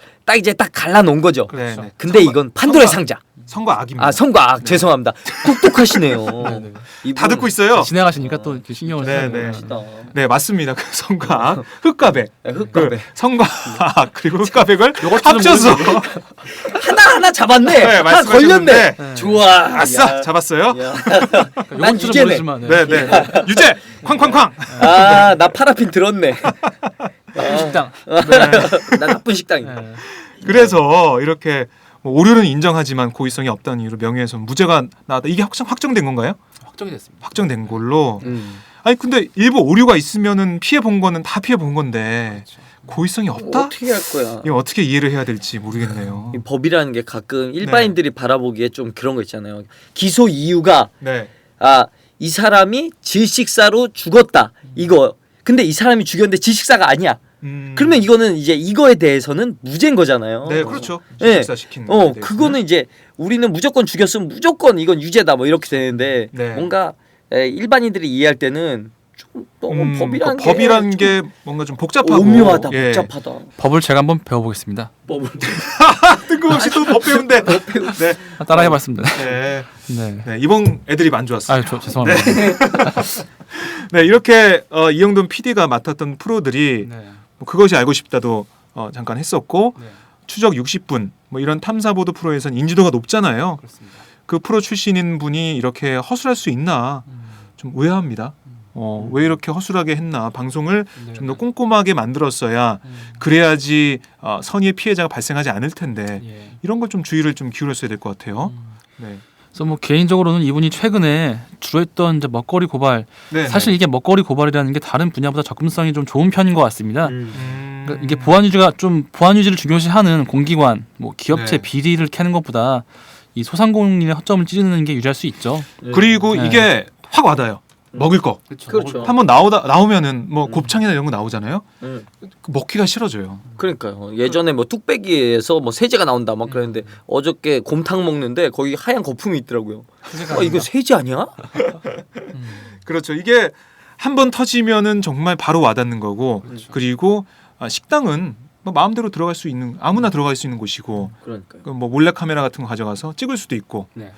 딱 갈라놓은 거죠. 네, 네. 근데 이건 판도라의 상자. 성과 악입니다. 아 성과악 죄송합니다. 똑똑하시네요. 네네. 이분 다 듣고 있어요. 진행하시니까 또 이렇게 신경을 네, 써요. 네. 멋있다. 네, 맞습니다. 그 성과 악, 흑과백. 네, 흑과백. 그 성과 악 그리고 흑과백을 요거 합쳐서 하나 잡았네. 네, 하나 말씀하셨는데 걸렸네. 좋아. 아싸 야. 잡았어요. 야. 그러니까 난 요거는 유죄네. 모르지만 네, 네. 유죄 쾅쾅쾅. 아나 파라핀 들었네. 식당. 나 나쁜 식당이다. 네. 그래서 이렇게 뭐 오류는 인정하지만 고의성이 없다는 이유로 명예훼손 무죄가 나왔다. 이게 확정된 건가요? 확정이 됐습니다. 확정된 걸로. 음. 아니 근데 일부 오류가 있으면은 피해 본 거는 다 피해 본 건데 그렇죠. 고의성이 없다? 어떻게 할 거야? 이거 어떻게 이해를 해야 될지 모르겠네요. 이 법이라는 게 가끔 일반인들이 바라보기에 좀 그런 거 있잖아요. 기소 이유가 네. 이 사람이 질식사로 죽었다. 이거. 근데 이 사람이 죽였는데 질식사가 아니야. 그러면 이거는 이제 이거에 대해서는 무죄인 거잖아요. 네, 그렇죠. 네. 식사 시키는 거에 대해서는. 그거는 이제 우리는 무조건 죽였으면 무조건 이건 유죄다 뭐 이렇게 되는데 네. 뭔가 일반인들이 이해할 때는 좀 너무 법이라는 게 뭔가 좀 복잡하고 오묘하다, 예. 복잡하다. 법을 제가 한번 배워보겠습니다. 법을 뜬금없이 또 법 배운데. 네. 따라해봤습니다. 네. 네. 네. 이번 애들이 안 좋았어요. 죄송합니다. 네, 이렇게 이영돈 PD가 맡았던 프로들이 네. 뭐 그것이 알고 싶다도 잠깐 했었고 네. 추적 60분 뭐 이런 탐사보도 프로에서는 인지도가 높잖아요. 그렇습니다. 그 프로 출신인 분이 이렇게 허술할 수 있나 좀 의아합니다. 왜 이렇게 허술하게 했나? 방송을 좀 더 꼼꼼하게 만들었어야 그래야지 선의의 피해자가 발생하지 않을 텐데 예. 이런 걸 좀 주의를 좀 기울였어야 될 것 같아요. 네. 그래서 뭐 개인적으로는 이분이 최근에 주로 했던 이제 먹거리 고발, 네, 사실 이게 먹거리 고발이라는 게 다른 분야보다 접근성이 좀 좋은 편인 것 같습니다. 그러니까 이게 보안 유지를 중요시하는 공기관, 뭐 기업체 네. 비리를 캐는 것보다 이 소상공인의 허점을 찌르는 게 유리할 수 있죠. 그리고 네. 이게 확 와닿아요. 먹을 거. 그렇죠. 한번 나오면은 뭐 곱창이나 이런 거 나오잖아요. 먹기가 싫어져요. 그러니까요. 예전에 뭐 뚝배기에서 뭐 세제가 나온다 막 그랬는데 어저께 곰탕 먹는데 거기 하얀 거품이 있더라고요. 이거 세제 아니야? 그렇죠. 이게 한번 터지면은 정말 바로 와닿는 거고 그리고 식당은 뭐 마음대로 들어갈 수 있는 아무나 들어갈 수 있는 곳이고 그러니까요. 그 뭐 몰래 카메라 같은 거 가져가서 찍을 수도 있고 네.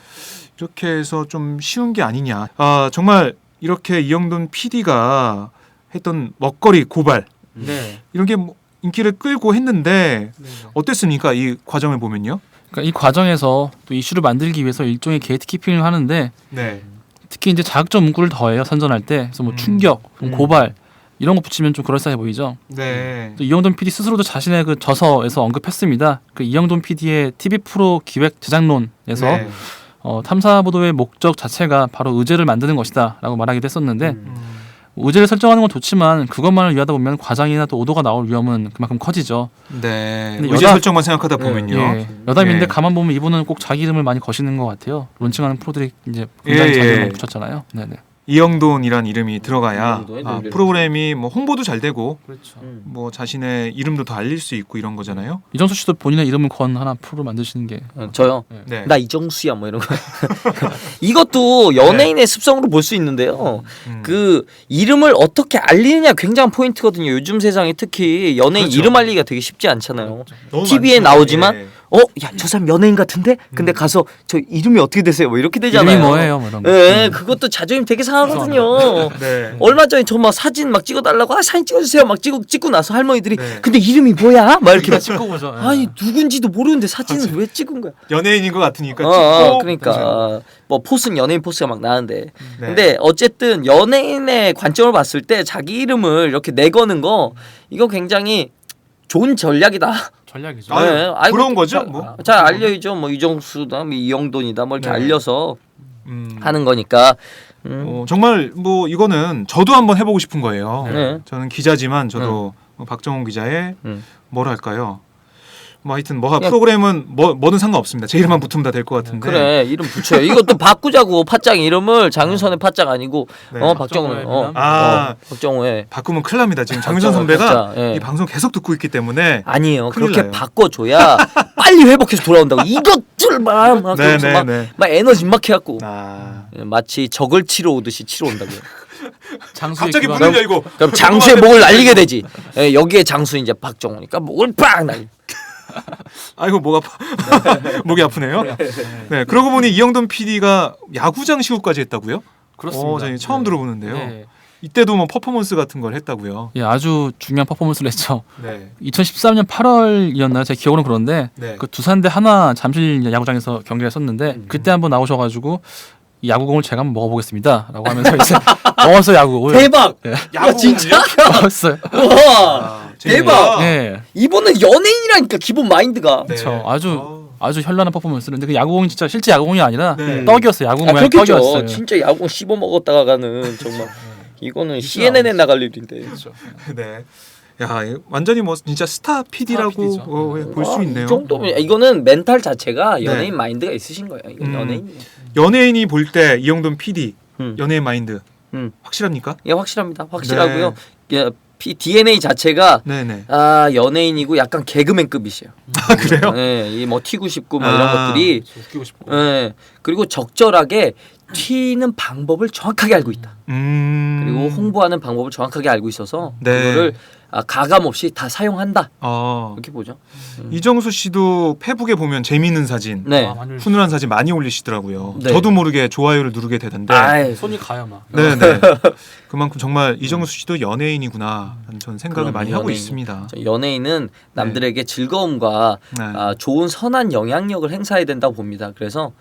이렇게 해서 좀 쉬운 게 아니냐. 정말 이렇게 이영돈 PD가 했던 먹거리 고발 네. 이런 게 뭐 인기를 끌고 했는데 어땠습니까? 이 과정을 보면요. 그러니까 이 과정에서 또 이슈를 만들기 위해서 일종의 게이트키핑을 하는데 네. 특히 이제 자극적 문구를 더해요 선전할 때. 그래서 뭐 충격, 고발 이런 거 붙이면 좀 그럴싸해 보이죠. 네. 또 이영돈 PD 스스로도 자신의 그 저서에서 언급했습니다. 그 이영돈 PD의 TV 프로 기획 제작론에서 네. 탐사 보도의 목적 자체가 바로 의제를 만드는 것이다라고 말하기도 했었는데 의제를 설정하는 건 좋지만 그것만을 위하다 보면 과장이나 또 오도가 나올 위험은 그만큼 커지죠. 네. 근데 의제 여자- 설정만 생각하다 보면요. 예, 여담인데 네. 가만 보면 이분은 꼭 자기 이름을 많이 거시는 것 같아요. 론칭하는 프로들이 이제 굉장히 예, 자기 예. 이름을 붙였잖아요. 네네. 이영돈이란 이름이 들어가야 이영돈, 프로그램이 뭐 홍보도 잘 되고 그렇죠. 뭐 자신의 이름도 더 알릴 수 있고 이런 거잖아요. 이정수 씨도 본인의 이름을 건 하나 프로 만드시는 게 저요. 네. 나 이정수야 뭐 이런 거. 이것도 연예인의 습성으로 볼 수 있는데요. 그 이름을 어떻게 알리느냐 굉장한 포인트거든요. 요즘 세상에 특히 연예인 그렇죠. 이름 알리기가 되게 쉽지 않잖아요. 너무 TV에 많죠. 나오지만 예. 야, 저 사람 연예인 같은데? 근데 가서 저 이름이 어떻게 되세요? 뭐 이렇게 되잖아요. 이름이 뭐예요? 뭐 이런 거. 예, 그것도 자존심 되게 상하거든요. 네. 얼마 전에 저 막 사진 막 찍어달라고 사진 찍어주세요 막 찍고 나서 할머니들이 네. 근데 이름이 뭐야? 막 이렇게 막 찍고 보죠. 예. 아니 누군지도 모르는데 사진을 왜 찍은 거야? 연예인인 것 같으니까 찍고 그러니까 뭐 포스는 연예인 포스가 막 나는데 네. 근데 어쨌든 연예인의 관점을 봤을 때 자기 이름을 이렇게 내거는 거 이거 굉장히 좋은 전략이다. 전략이죠. 아유, 네. 아이고, 부러운 거죠, 뭐. 잘 알려야죠. 뭐 이정수다, 뭐 이영돈이다, 뭐 이렇게 네. 알려서 음. 하는 거니까. 정말 뭐 이거는 저도 한번 해보고 싶은 거예요. 네. 저는 기자지만 저도 뭐 박정훈 기자의 뭘 할까요? 뭐 하여튼 뭐가 그냥- 프로그램은 뭐든 상관없습니다. 제 이름만 붙으면 다 될 것 같은데. 그래 이름 붙여요. 이것도 바꾸자고 팟짱 이름을 장윤선의 팟짱 아니고 네. 박정우의 박정우의 박정우의 바꾸면 큰일 납니다. 지금 장윤선 박정우 선배가 진짜, 예. 이 방송 계속 듣고 있기 때문에 아니에요. 큰일 그렇게 나요. 바꿔줘야 빨리 회복해서 돌아온다고. 이것들만 막, 네, 그러면서 네, 막, 네. 막 에너지 막 해갖고 마치 적을 치러 오듯이 치러 온다고요. 장수의 갑자기 기반. 문을 열고 그럼 장수의 목을 날리게 되지. 예, 여기에 장수 이제 박정우니까 목을 빵 날리. 아이고 목 아파. 목이 아프네요. 네, 그러고 보니 이영돈 PD가 야구장 시구까지 했다고요? 그렇습니다. 저희 처음 네. 들어보는데요. 네. 이때도 뭐 퍼포먼스 같은 걸 했다고요. 예, 아주 중요한 퍼포먼스를 했죠. 네. 2013년 8월이었나요? 제 기억으로는 그런데 네. 그 두산 대 하나 잠실 야구장에서 경기를 했었는데 그때 한번 나오셔가지고 이 야구공을 제가 한번 먹어보겠습니다라고 하면서 이제 먹었어요 야구공을. 대박. 네. 야 진짜? 먹었어요. 와 대박. 네. 이분은 연예인이라니까 기본 마인드가. 네. 그렇죠. 아주 현란한 퍼포먼스를. 근데 그 야구공이 진짜 실제 야구공이 아니라 네. 떡이었어요. 야구공 모양 그렇겠죠. 떡이었어요. 진짜 야구 씹어 먹었다가는 정말 이거는 CNN에 나갈 일인데. 네. 야, 완전히 뭐 진짜 스타 PD라고 PD죠. 볼 수 있네요. 이 정도면 이거는 멘탈 자체가 연예인 네. 마인드가 있으신 거예요. 이건 연예인이에요. 연예인이 볼 때 이영돈 PD 연예인 마인드 음. 확실합니까? 예, 확실합니다. 확실하고요. 예, DNA 자체가 네네. 연예인이고 약간 개그맨급이세요. 아 그래요? 예, 이뭐 튀고 싶고 뭐 이런 것들이 웃기고 싶고. 예, 그리고 적절하게 튀는 방법을 정확하게 알고 있다. 그리고 홍보하는 방법을 정확하게 알고 있어서 네. 그거를 가감 없이 다 사용한다. 어. 이렇게 보죠. 이정수 씨도 페북에 보면 재미있는 사진, 네. 훈훈한 사진 많이 올리시더라고요. 네. 저도 모르게 좋아요를 누르게 되던데. 아이, 손이 가요 막. 네네. 그만큼 정말 이정수 씨도 연예인이구나 라는 저는 생각을 그럼요, 많이 하고 연예인이요. 있습니다. 연예인은 남들에게 즐거움과 네. 좋은 선한 영향력을 행사해야 된다고 봅니다. 그래서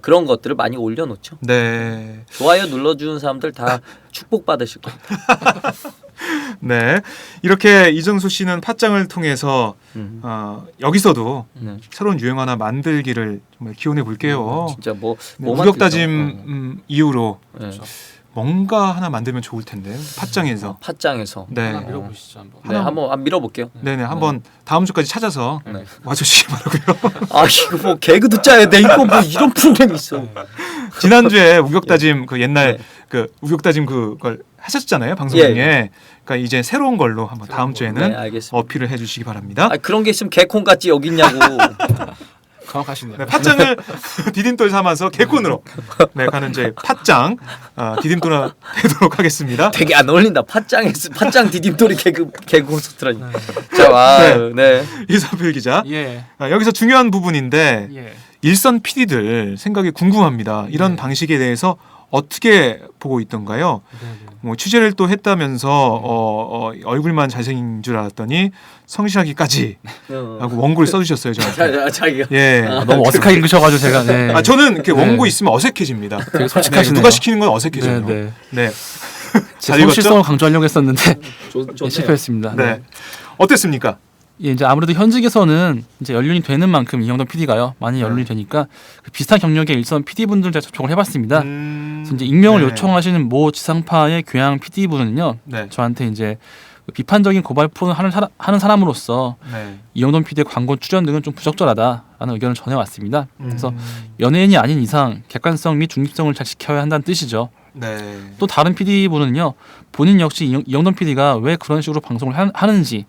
그런 것들을 많이 올려놓죠. 네. 좋아요 눌러주는 사람들 다 축복받으실 겁니다. 네. 이렇게 이정수 씨는 팟짱을 통해서 여기서도 네. 새로운 유행 하나 만들기를 정말 기원해 볼게요. 진짜 뭐 네, 뭐만 우격다짐 이후로 네. 뭔가 하나 만들면 좋을 텐데 팟짱에서. 팟짱에서 네. 하나 밀어보시죠 한번. 네, 한번 밀어볼게요. 네네 한번 다음 주까지 찾아서 네. 와주시기 바라고요. 아 이거 뭐 개그도 짜야 돼. 이거 뭐 이런 프로그램이 있어. 지난주에 우격다짐 그 옛날 네. 그 우격다짐 그걸 하셨잖아요 방송 중에. 예. 그러니까 이제 새로운 걸로 한번 다음 주에는 네, 알겠습니다. 어필을 해주시기 바랍니다. 그런 게 있으면 개콘 같지 여기 있냐고. 정확하시네요. 네, 팟짱을 디딤돌 삼아서 개콘으로 네, 가는 저희 팟짱 디딤돌 되도록 하겠습니다. 되게 안 어울린다. 팟짱 디딤돌이 개그 콘서트라니. 자, 와, 네. 이사필 기자. 예. 여기서 중요한 부분인데 예. 일선 PD들 생각이 궁금합니다. 이런 방식에 대해서 어떻게 보고 있던가요? 뭐 취재를 또 했다면서 얼굴만 잘생긴 줄 알았더니 성실하기까지 하고 원고를 써주셨어요 저한테. 자기가. 예. 너무 어색하게 읽으셔가지고 제가. 네. 저는 이렇게 네. 원고 있으면 어색해집니다. 되게 솔직하시네요. 누가 시키는 건 어색해져요. 네, 네. 네. 제 잘 읽었죠? 성실성을 강조하려고 했었는데 좋네요. 실패했습니다. 네. 어땠습니다? 예, 이제 아무래도 현직에서는 이제 연륜이 되는 만큼 이영돈 PD가요 많이 연륜이 되니까 그 비슷한 경력의 일선 PD 분들 제가 접촉을 해봤습니다. 그래서 이제 익명을 네. 요청하시는 모 지상파의 교양 PD 분은요 네. 저한테 이제 그 비판적인 고발 프로를 하는 사람으로서 네. 이영돈 PD의 광고 출연 등은 좀 부적절하다라는 의견을 전해왔습니다. 그래서 음. 연예인이 아닌 이상 객관성 및 중립성을 잘 지켜야 한다는 뜻이죠. 네. 또 다른 PD 분은요 본인 역시 이영돈 PD가 왜 그런 식으로 방송을 하는지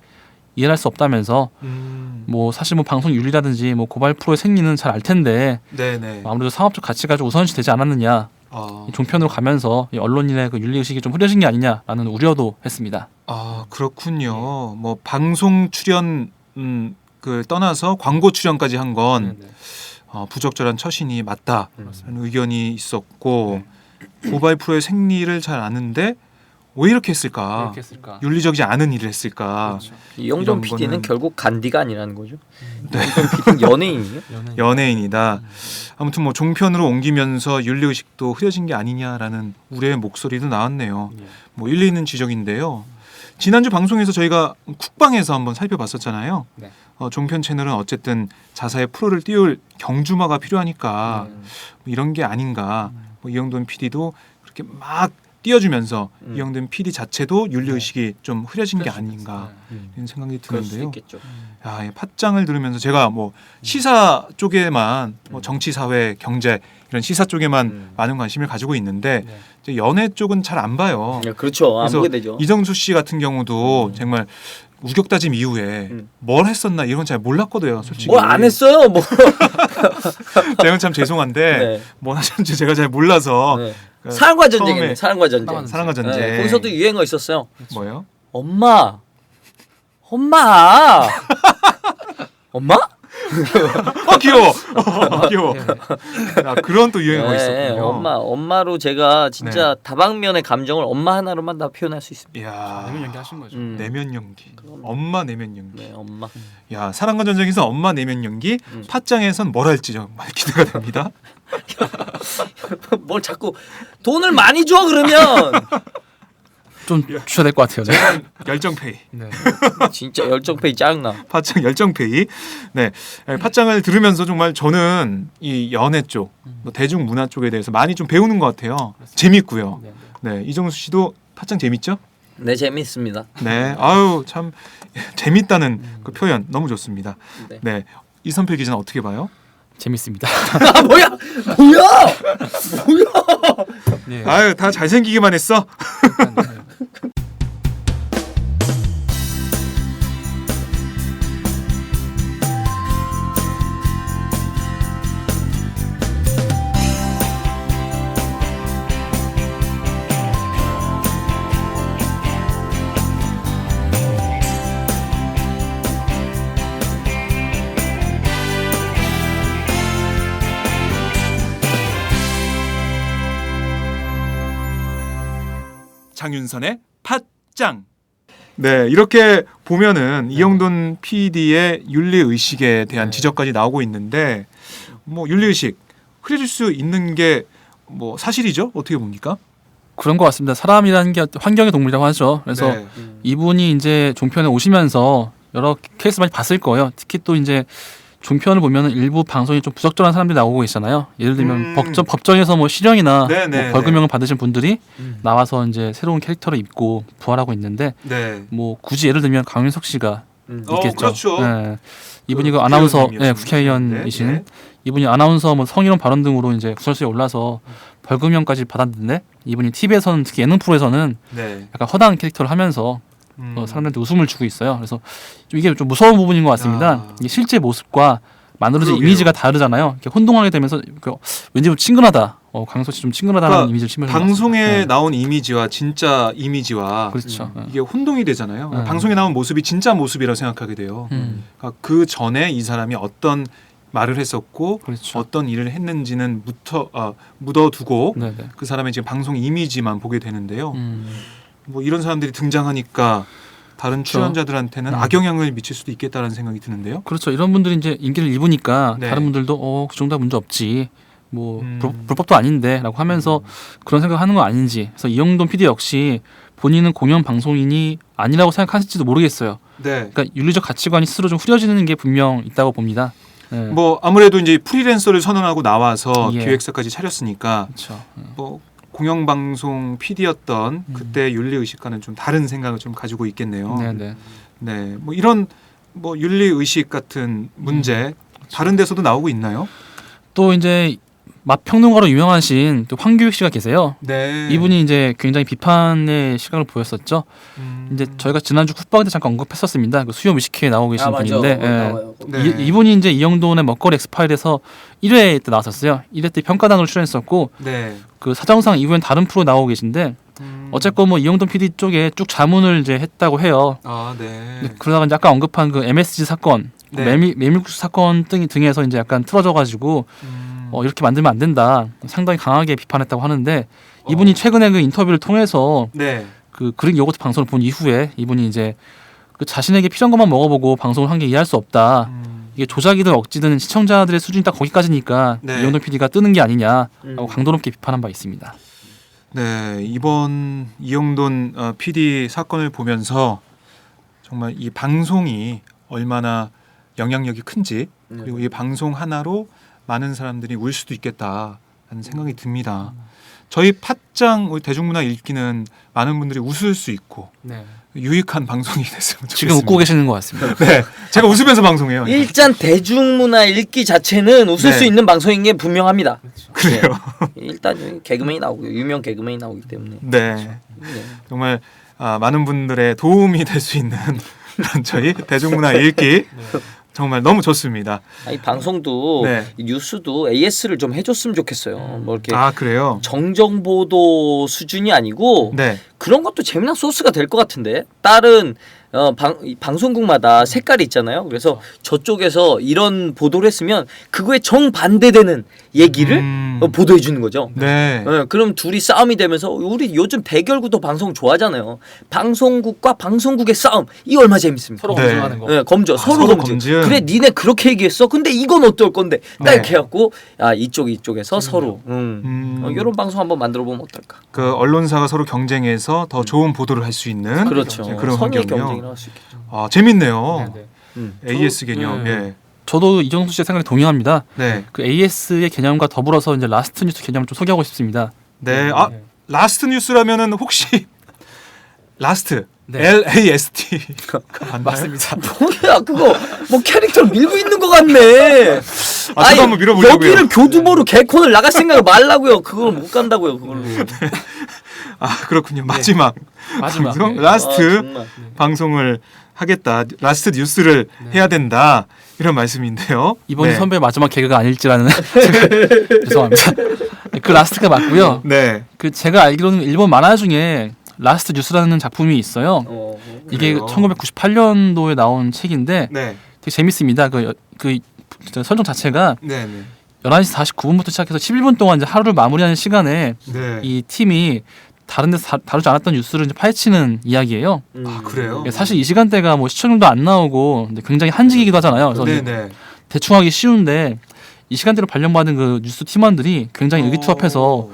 이해할 수 없다면서 뭐 사실 뭐 방송 윤리라든지 뭐 고발 프로의 생리는 잘 알 텐데 네네. 아무래도 상업적 가치가 좀 우선시 되지 않았느냐 이 종편으로 가면서 이 언론인의 그 윤리 의식이 좀 흐려진 게 아니냐라는 우려도 했습니다. 아 그렇군요. 뭐 방송 출연 그 떠나서 광고 출연까지 한 건 부적절한 처신이 맞다라는 의견이 있었고 고발 프로의 생리를 잘 아는데 왜 이렇게 했을까? 윤리적이지 않은 일을 했을까? 이영돈 이런 PD는 거는- 결국 간디가 아니라는 거죠. 이영돈 PD는 연예인이에요. 연예인이다. 아무튼 뭐 종편으로 옮기면서 윤리 의식도 흐려진 게 아니냐라는 우려의 목소리도 나왔네요. 뭐 일리 있는 지적인데요. 지난주 방송에서 저희가 쿡방에서 한번 살펴봤었잖아요. 네. 종편 채널은 어쨌든 자사의 프로를 띄울 경주마가 필요하니까 뭐 이런 게 아닌가. 뭐 이영돈 PD도 그렇게 막 띄워주면서 이영돈 PD 자체도 윤리 의식이 좀 흐려진 게 아닌가 이런 생각이 그럴 수 드는데요. 있겠죠. 야, 이 팟짱을 들으면서 제가 뭐 시사 쪽에만 뭐 정치, 사회, 경제 이런 시사 쪽에만 많은 관심을 가지고 있는데 이제 연애 쪽은 잘 안 봐요. 그렇죠. 안 그래서 보게 되죠. 이정수 씨 같은 경우도 정말 우격다짐 이후에 뭘 했었나 이런 건 잘 몰랐거든요, 솔직히. 뭘 안 했어요. 뭐. 제가 참 죄송한데 네. 뭘 하셨는지 제가 잘 몰라서. 네. 그러니까 사랑과 전쟁이네. 처음에 사랑과 전쟁. 사랑과 전쟁. 네, 거기서도 유행어 있었어요. 뭐요? 엄마. 엄마. 귀여워. 귀여워. 아, 그런 또 유행어가 네, 있었군요. 엄마로 제가 진짜 다방면의 감정을 엄마 하나로만 다 표현할 수 있습니다. 이야. 내면 연기하신 거죠. 내면 연기. 엄마 내면 연기. 네, 엄마. 야, 사랑과 전쟁에서 엄마 내면 연기, 팟짱에선 뭘 할지 정말 기대가 됩니다. 뭘 자꾸 돈을 많이 줘 그러면 좀 주셔야 될 것 같아요. 네. 열정페이. 네. 진짜 열정페이 짱나. 팟짱 열정페이. 네, 팟짱을 들으면서 정말 저는 이 연애 쪽, 뭐 대중문화 쪽에 대해서 많이 좀 배우는 것 같아요. 재밌고요. 네, 이정수 씨도 팟짱 재밌죠? 네, 재밌습니다. 네, 아유 참 재밌다는 그 표현 너무 좋습니다. 네. 네, 이선필 기자는 어떻게 봐요? 재밌습니다. 아 뭐야? 네. 아유 다 잘생기기만 했어. 장윤선의 팟짱. 네, 이렇게 보면은 이영돈 PD의 윤리 의식에 대한 지적까지 나오고 있는데, 뭐 윤리 의식 흐려질 수 있는 게 뭐 사실이죠? 어떻게 봅니까? 그런 것 같습니다. 사람이라는 게 환경의 동물이라고 하죠. 그래서 네. 이분이 이제 종편에 오시면서 여러 케이스 많이 봤을 거예요. 특히 또 이제 종편을 보면 일부 방송이 좀 부적절한 사람들이 나오고 계시잖아요. 예를 들면 법정에서 뭐 실형이나 네, 뭐 벌금형을 받으신 분들이 나와서 이제 새로운 캐릭터를 입고 부활하고 있는데 네. 뭐 굳이 예를 들면 강윤석 씨가 있겠죠. 그렇죠. 네. 이분이 그 아나운서, 국회의원님이었죠. 국회의원이신 네, 네. 이분이 아나운서 뭐 성희롱 발언 등으로 이제 구설수에 올라서 벌금형까지 받았는데 이분이 TV에서는 특히 예능 프로에서는 네. 약간 허당한 캐릭터를 하면서 사람들한테 웃음을 주고 있어요. 그래서 좀 이게 좀 무서운 부분인 것 같습니다. 아. 이게 실제 모습과 만들어진 그러게요. 이미지가 다르잖아요. 이렇게 혼동하게 되면서 왠지 좀 친근하다. 강석 씨 좀 친근하다는 그러니까 이미지를 심어서 방송에 나온 이미지와 진짜 이미지와 그렇죠. 이게 혼동이 되잖아요. 네. 방송에 나온 모습이 진짜 모습이라고 생각하게 돼요. 그러니까 그 전에 이 사람이 어떤 말을 했었고 그렇죠. 어떤 일을 했는지는 묻어두고 네네. 그 사람의 지금 방송 이미지만 보게 되는데요. 뭐 이런 사람들이 등장하니까 다른 출연자들한테는 악영향을 미칠 수도 있겠다는 생각이 드는데요. 그렇죠. 이런 분들이 이제 인기를 입으니까 네. 다른 분들도 그 정도 문제 없지. 뭐 불법도 아닌데라고 하면서 그런 생각하는 건 아닌지. 그래서 이영돈 PD 역시 본인은 공영 방송인이 아니라고 생각하실지도 모르겠어요. 네. 그러니까 윤리적 가치관이 스스로 좀 흐려지는 게 분명 있다고 봅니다. 네. 뭐 아무래도 이제 프리랜서를 선언하고 나와서 예. 기획사까지 차렸으니까 그렇죠. 뭐 공영방송 PD였던 그때 윤리 의식과는 좀 다른 생각을 좀 가지고 있겠네요. 네네. 네, 뭐 이런 뭐 윤리 의식 같은 문제 다른 데서도 나오고 있나요? 또 이제 맛평론가로 유명하신 또 황교익 씨가 계세요. 네. 이분이 이제 굉장히 비판의 시각을 보였었죠. 이제 저희가 지난주 쿡방에 잠깐 언급했었습니다. 그 수요 뮤직회에 나오고 계신 분인데, 나와요. 네. 이분이 이제 이영돈의 먹거리 엑스파일에서 1회 때 나왔었어요. 1회 때 평가단으로 출연했었고, 네. 그 사정상 이후엔 다른 프로 나오고 계신데, 어쨌건 뭐 이영돈 PD 쪽에 쭉 자문을 이제 했다고 해요. 아, 네. 근데 그러다가 이제 아까 언급한 그 MSG 사건, 네. 메밀국수 사건 등에서 이제 약간 틀어져가지고 이렇게 만들면 안 된다. 상당히 강하게 비판했다고 하는데 이분이 최근에 그 인터뷰를 통해서 네. 그 그릭 요거트 방송을 본 이후에 이분이 이제 그 자신에게 필요한 것만 먹어보고 방송을 한 게 이해할 수 없다. 이게 조작이든 억지든 시청자들의 수준이 딱 거기까지니까 네. 이영돈 PD가 뜨는 게 아니냐라고 강도 높게 비판한 바 있습니다. 네, 이번 이영돈 PD 사건을 보면서 정말 이 방송이 얼마나 영향력이 큰지 그리고 이 방송 하나로 많은 사람들이 울 수도 있겠다라는 생각이 듭니다. 저희 팟짱 우리 대중문화 읽기는 많은 분들이 웃을 수 있고 유익한 방송이 됐으면 좋겠습니다. 지금 웃고 계시는 것 같습니다. 네, 제가 웃으면서 방송해요. 일단 대중문화 읽기 자체는 웃을 네. 수 있는 방송인 게 분명합니다. 그래요. 네. 일단 개그맨이 나오고 유명 개그맨이 나오기 때문에. 네, 네. 정말 많은 분들의 도움이 될 수 있는 저희 대중문화 읽기 정말 너무 좋습니다. 아니 방송도 네. 뉴스도 AS를 좀 해줬으면 좋겠어요. 뭐 이렇게 그래요? 정정보도 수준이 아니고 네. 그런 것도 재미난 소스가 될 것 같은데 다른 방송국마다 색깔이 있잖아요. 그래서 저쪽에서 이런 보도를 했으면 그거에 정반대되는 얘기를 보도해 주는 거죠. 네. 그럼 둘이 싸움이 되면서 우리 요즘 대결구도 방송 좋아하잖아요. 방송국과 방송국의 싸움 이거 얼마 재밌습니까? 서로 네. 검증하는 거. 네, 검증 서로 서로 검증. 검증. 그래 니네 그렇게 얘기했어. 근데 이건 어떨 건데 딱 네. 이렇게 해갖고 이쪽에서 서로 이런 방송 한번 만들어 보면 어떨까? 그 언론사가 서로 경쟁해서 더 좋은 보도를 할 수 있는 그렇죠. 그런 선의 환경이요. 경쟁을 할 수 있겠죠. 아 재밌네요. 네. AS 개념. 네. 예. 저도 이정수 씨의 생각에 동의합니다. 네. 그 AS의 개념과 더불어서 이제 라스트 뉴스 개념을 좀 소개하고 싶습니다. 네. 아 라스트 뉴스라면은 혹시 라스트 네. LAST가 맞나요? 맞습니다. 뭐야 그거 뭐 캐릭터를 밀고 있는 것 같네. 아, 저도 한번 밀어보려고요. 여기를 교두보로 개콘을 나갈 생각을 말라고요. 그걸 못 간다고요. 그걸로. 아 그렇군요. 마지막 마지막. 방송 네. 라스트 정말. 방송을 하겠다. 라스트 뉴스를 해야 된다. 이런 말씀인데요. 이번이 네. 선배 마지막 개그가 아닐지라는 죄송합니다. 그 라스트가 맞고요. 네. 그 제가 알기로는 일본 만화 중에 라스트 뉴스라는 작품이 있어요. 이게 그래요? 1998년도에 나온 책인데 네. 되게 재밌습니다. 그 설정 자체가 네. 네. 11시 49분부터 시작해서 11분 동안 이제 하루를 마무리하는 시간에 네. 이 팀이 다른 데서 다루지 않았던 뉴스를 이제 파헤치는 이야기예요. 아 그래요? 사실 이 시간대가 뭐 시청률도 안 나오고 근데 굉장히 한직이기도 하잖아요. 그래서 네네. 대충 하기 쉬운데 이 시간대로 발령받은 그 뉴스 팀원들이 굉장히 의기투합해서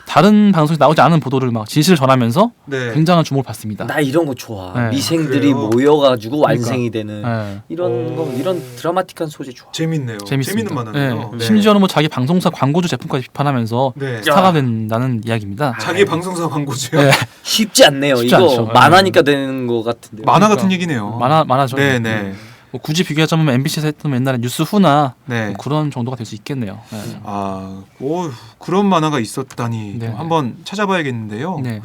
다른 방송에 나오지 않은 보도를 막 진실을 전하면서 네. 굉장한 주목을 받습니다. 나 이런 거 좋아. 네. 미생들이 그래요? 모여가지고 완성이 되는 네. 이런 거 이런 드라마틱한 소재 좋아. 재밌네요. 재밌습니다. 재밌는 만화네요. 네. 심지어는 뭐 자기 방송사 광고주 제품까지 비판하면서 네. 스타가 된다는 이야기입니다. 자기 방송사 광고주요. 네. 쉽지 않네요. 쉽지 이거 않죠. 만화니까 되는 거 같은데. 만화 같은 얘기네요. 만화죠. 네네. 뭐 굳이 비교하자면 MBC에서 했던 옛날에 뉴스후나 네. 뭐 그런 정도가 될 수 있겠네요. 네. 아, 오 그런 만화가 있었다니 네. 한번 찾아봐야겠는데요. 네.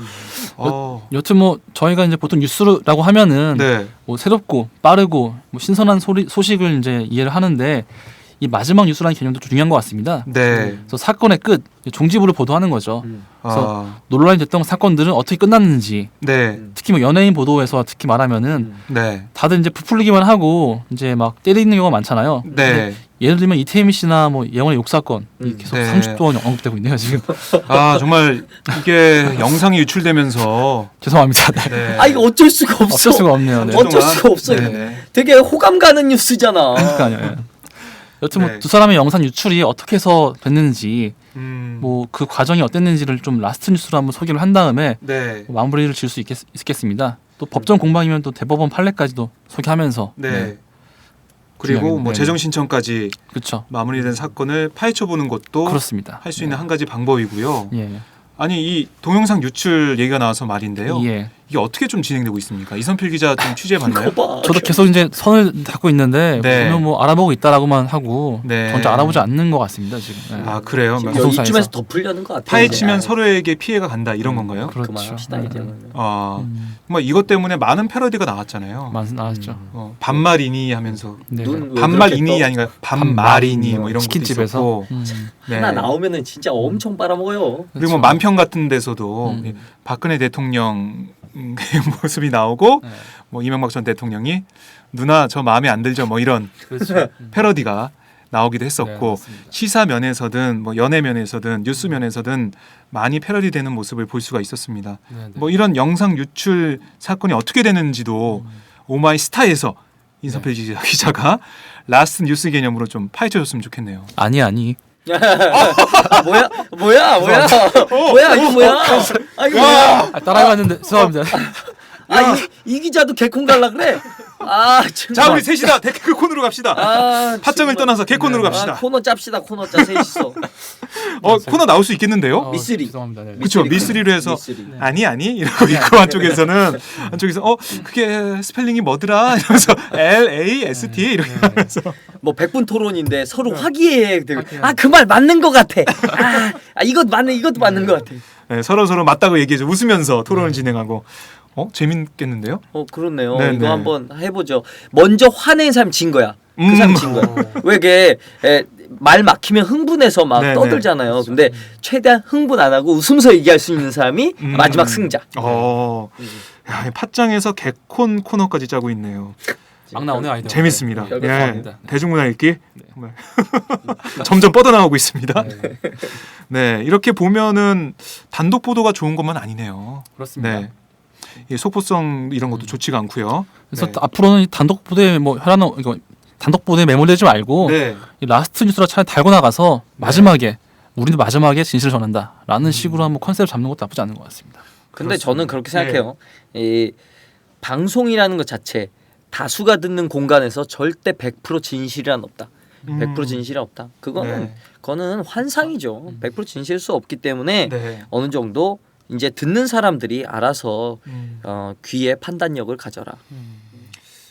여튼 뭐 저희가 이제 보통 뉴스라고 하면은 네. 뭐 새롭고 빠르고 뭐 신선한 소식을 이제 이해를 하는데 이 마지막 뉴스라는 개념도 좀 중요한 것 같습니다. 네. 그래서 사건의 끝, 종지부를 보도하는 거죠. 아, 논란이 됐던 사건들은 어떻게 끝났는지, 네. 특히 뭐 연예인 보도에서 특히 말하면은 네. 다들 이제 부풀리기만 하고 이제 막 때리는 경우가 많잖아요. 네. 예를 들면 이태미 씨나 뭐 예원의 욕 사건 계속 네. 30조 원 언급되고 있네요 지금. 아 정말 이게 영상이 유출되면서 죄송합니다. 네. 네. 아 이거 어쩔 수가 없어. 어쩔 수가 없네요. 네. 어쩔 수가 없어. 네. 되게 호감 가는 뉴스잖아. 그러니까요. 예. 여튼 네. 뭐 두 사람의 영상 유출이 어떻게 해서 됐는지 뭐 그 과정이 어땠는지를 좀 라스트 뉴스로 한번 소개를 한 다음에 네. 마무리를 지을 수 있겠습니다. 또 법정 공방이면 또 대법원 판례까지도 소개하면서 네. 그리고 중요하겠네요. 뭐 네. 재정 신청까지 그렇죠. 마무리된 사건을 파헤쳐 보는 것도 그렇습니다. 할 수 있는 한 가지 방법이고요. 예. 아니 이 동영상 유출 얘기가 나와서 말인데요. 예. 이게 어떻게 좀 진행되고 있습니다. 이선필 기자 좀 취재해 봤나요? 봐. 저도 계속 이제 선을 닫고 있는데 네. 보면 뭐 알아보고 있다라고만 하고 네. 전혀 알아보지 않는 것 같습니다 지금. 네. 아 그래요? 지금 방송사에서. 이쯤에서 더 풀려는 것 같아요. 파헤치면 이제. 서로에게 피해가 간다 이런 건가요? 그렇죠. 그만합시다 네. 이제. 아, 뭐 이것 때문에 많은 패러디가 나왔잖아요. 나왔죠. 반말이니 하면서 네. 눈 왜 반말이니 그렇게 아닌가 반말이니 뭐 이런 것도 치킨집에서. 있었고 네. 하나 나오면은 진짜 엄청 빨아먹어요. 그리고 뭐 만평 같은 데서도 음. 박근혜 대통령의 모습이 나오고 네. 뭐 이명박 전 대통령이 누나 저 마음에 안 들죠 뭐 이런 그렇죠. 패러디가 나오기도 네, 했었고 맞습니다. 시사 면에서든 뭐 연예 면에서든 뉴스 면에서든 많이 패러디되는 모습을 볼 수가 있었습니다. 네, 네. 뭐 이런 영상 유출 사건이 어떻게 되는지도 오마이 스타에서 인선필 기자가 라스트 뉴스 개념으로 좀 파헤쳐줬으면 좋겠네요. 아니. 뭐야 이거 뭐야? 아 이거 뭐야? 따라해봤는데 죄송합니다. 이 기자도 개콘 갈라 그래? 아 정말. 자 우리 셋이다 개콘으로 갑시다. 아, 파정을 정말. 떠나서 개콘으로 갑시다. 코너 짭시다 코너 짜 셋이서. 코너 나올 수 있겠는데요? 미쓰리. 죄송합니다. 네. 그렇죠. 미쓰리. 미쓰리로 해서 미쓰리. 아니 이러고 있고 한쪽에서는 한쪽에서 그게 스펠링이 뭐더라 이러면서 LAST 이렇게 하면서 뭐 100분 토론인데 서로 화기애애 되고 그 말 맞는 것 같아. 이것도 맞는 것 같아. 네, 서로 맞다고 얘기해서 웃으면서 토론을 진행하고 재밌겠는데요? 그렇네요. 네, 이거 네. 한번 해보죠. 먼저 화낸 사람 진 거야. 그 사람 진 거야. 왜 이게 말 막히면 흥분해서 막 네네. 떠들잖아요. 근데 최대한 흥분 안 하고 웃으면서 얘기할 수 있는 사람이 마지막 승자. 야, 팟짱에서 개콘 코너까지 짜고 있네요. 막 나오는 아이디어. 재밌습니다. 별거 예. 아닙니다. 대중문화 읽기 정말 점점 뻗어나오고 있습니다. 네, 이렇게 보면은 단독 보도가 좋은 것만 아니네요. 그렇습니다. 네, 이 속보성 이런 것도 좋지가 않고요. 그래서 네. 앞으로는 이 단독 보도에 뭐 혈안 이거 단독 보도에 매몰되지 말고 네, 이 라스트 뉴스로 차라리 달고 나가서 마지막에 우리도 마지막에 진실을 전한다라는 식으로 한번 컨셉을 잡는 것도 나쁘지 않은 것 같습니다. 근데 저는 그렇게 생각해요. 이 방송이라는 것 자체 다수가 듣는 공간에서 절대 100% 진실이란 없다. 100% 진실이 없다. 그거는 환상이죠. 100% 진실일 수 없기 때문에 네. 어느 정도 이제 듣는 사람들이 알아서 귀의 판단력을 가져라.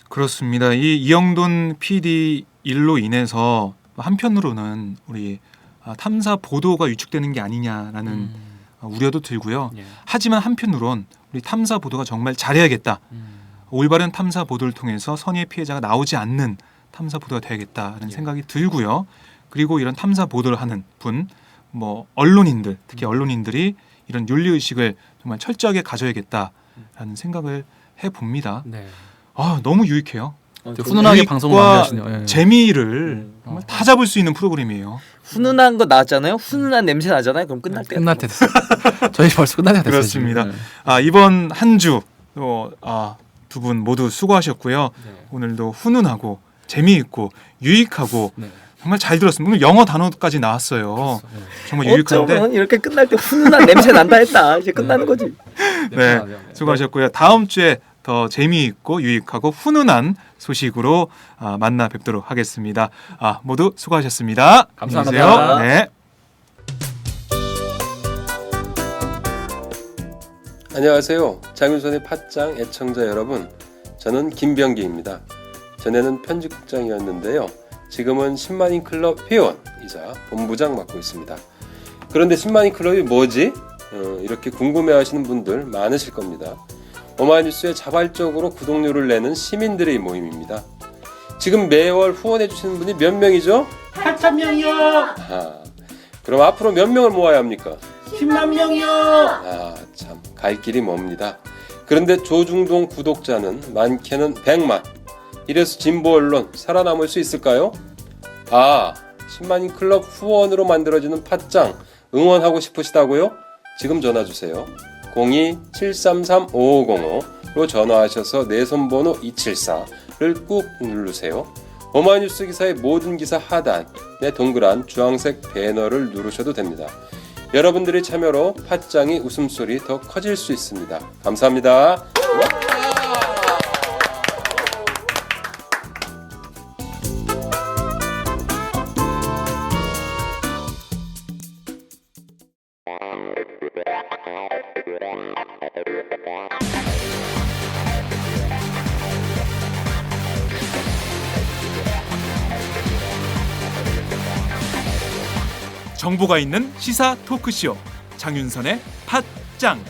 그렇습니다. 이 이영돈 PD 일로 인해서 한편으로는 우리 탐사 보도가 위축되는 게 아니냐라는 우려도 들고요. 예. 하지만 한편으론 우리 탐사 보도가 정말 잘해야겠다. 올바른 탐사 보도를 통해서 선의의 피해자가 나오지 않는 탐사 보도가 돼야겠다는 생각이 들고요. 그리고 이런 탐사 보도를 하는 분, 뭐 언론인들, 특히 언론인들이 이런 윤리 의식을 정말 철저하게 가져야겠다라는 생각을 해 봅니다. 네. 아, 너무 유익해요. 훈훈하게 유익과 방송을 마무리하시네요. 예. 재미를 정말 다 잡을 수 있는 프로그램이에요. 훈훈한 거 나왔잖아요. 훈훈한 냄새 나잖아요. 그럼 끝날 때. 끝날 때 됐어요. 저희 벌써 끝날 때 됐어요. 그렇습니다. 지금. 이번 한 주 두 분 모두 수고하셨고요. 네. 오늘도 훈훈하고 재미있고 유익하고 네. 정말 잘 들었습니다. 오늘 영어 단어까지 나왔어요. 정말 유익한데. 어쩌면 이렇게 끝날 때 훈훈한 냄새 난다 했다. 이제 끝나는 거지. 네, 수고하셨고요. 다음 주에 더 재미있고 유익하고 훈훈한 소식으로 만나 뵙도록 하겠습니다. 모두 수고하셨습니다. 감사합니다. 안녕히 계세요. 네. 안녕하세요. 장윤선의 팟짱 애청자 여러분. 저는 김병기입니다. 전에는 편집국장이었는데요. 지금은 10만인 클럽 회원이자 본부장 맡고 있습니다. 그런데 10만인 클럽이 뭐지? 이렇게 궁금해하시는 분들 많으실 겁니다. 오마이뉴스에 자발적으로 구독료를 내는 시민들의 모임입니다. 지금 매월 후원해주시는 분이 몇 명이죠? 8,000명이요. 그럼 앞으로 몇 명을 모아야 합니까? 10만 명이요. 참, 갈 길이 멉니다. 그런데 조중동 구독자는 많게는 100만. 이래서 진보 언론 살아남을 수 있을까요? 10만인 클럽 후원으로 만들어지는 팟짱 응원하고 싶으시다고요? 지금 전화주세요. 02-733-5505로 전화하셔서 내 손번호 274를 꾹 누르세요. 오마이뉴스 기사의 모든 기사 하단에 동그란 주황색 배너를 누르셔도 됩니다. 여러분들의 참여로 팟짱이 웃음소리 더 커질 수 있습니다. 감사합니다. 정보가 있는 시사 토크쇼 장윤선의 팟짱.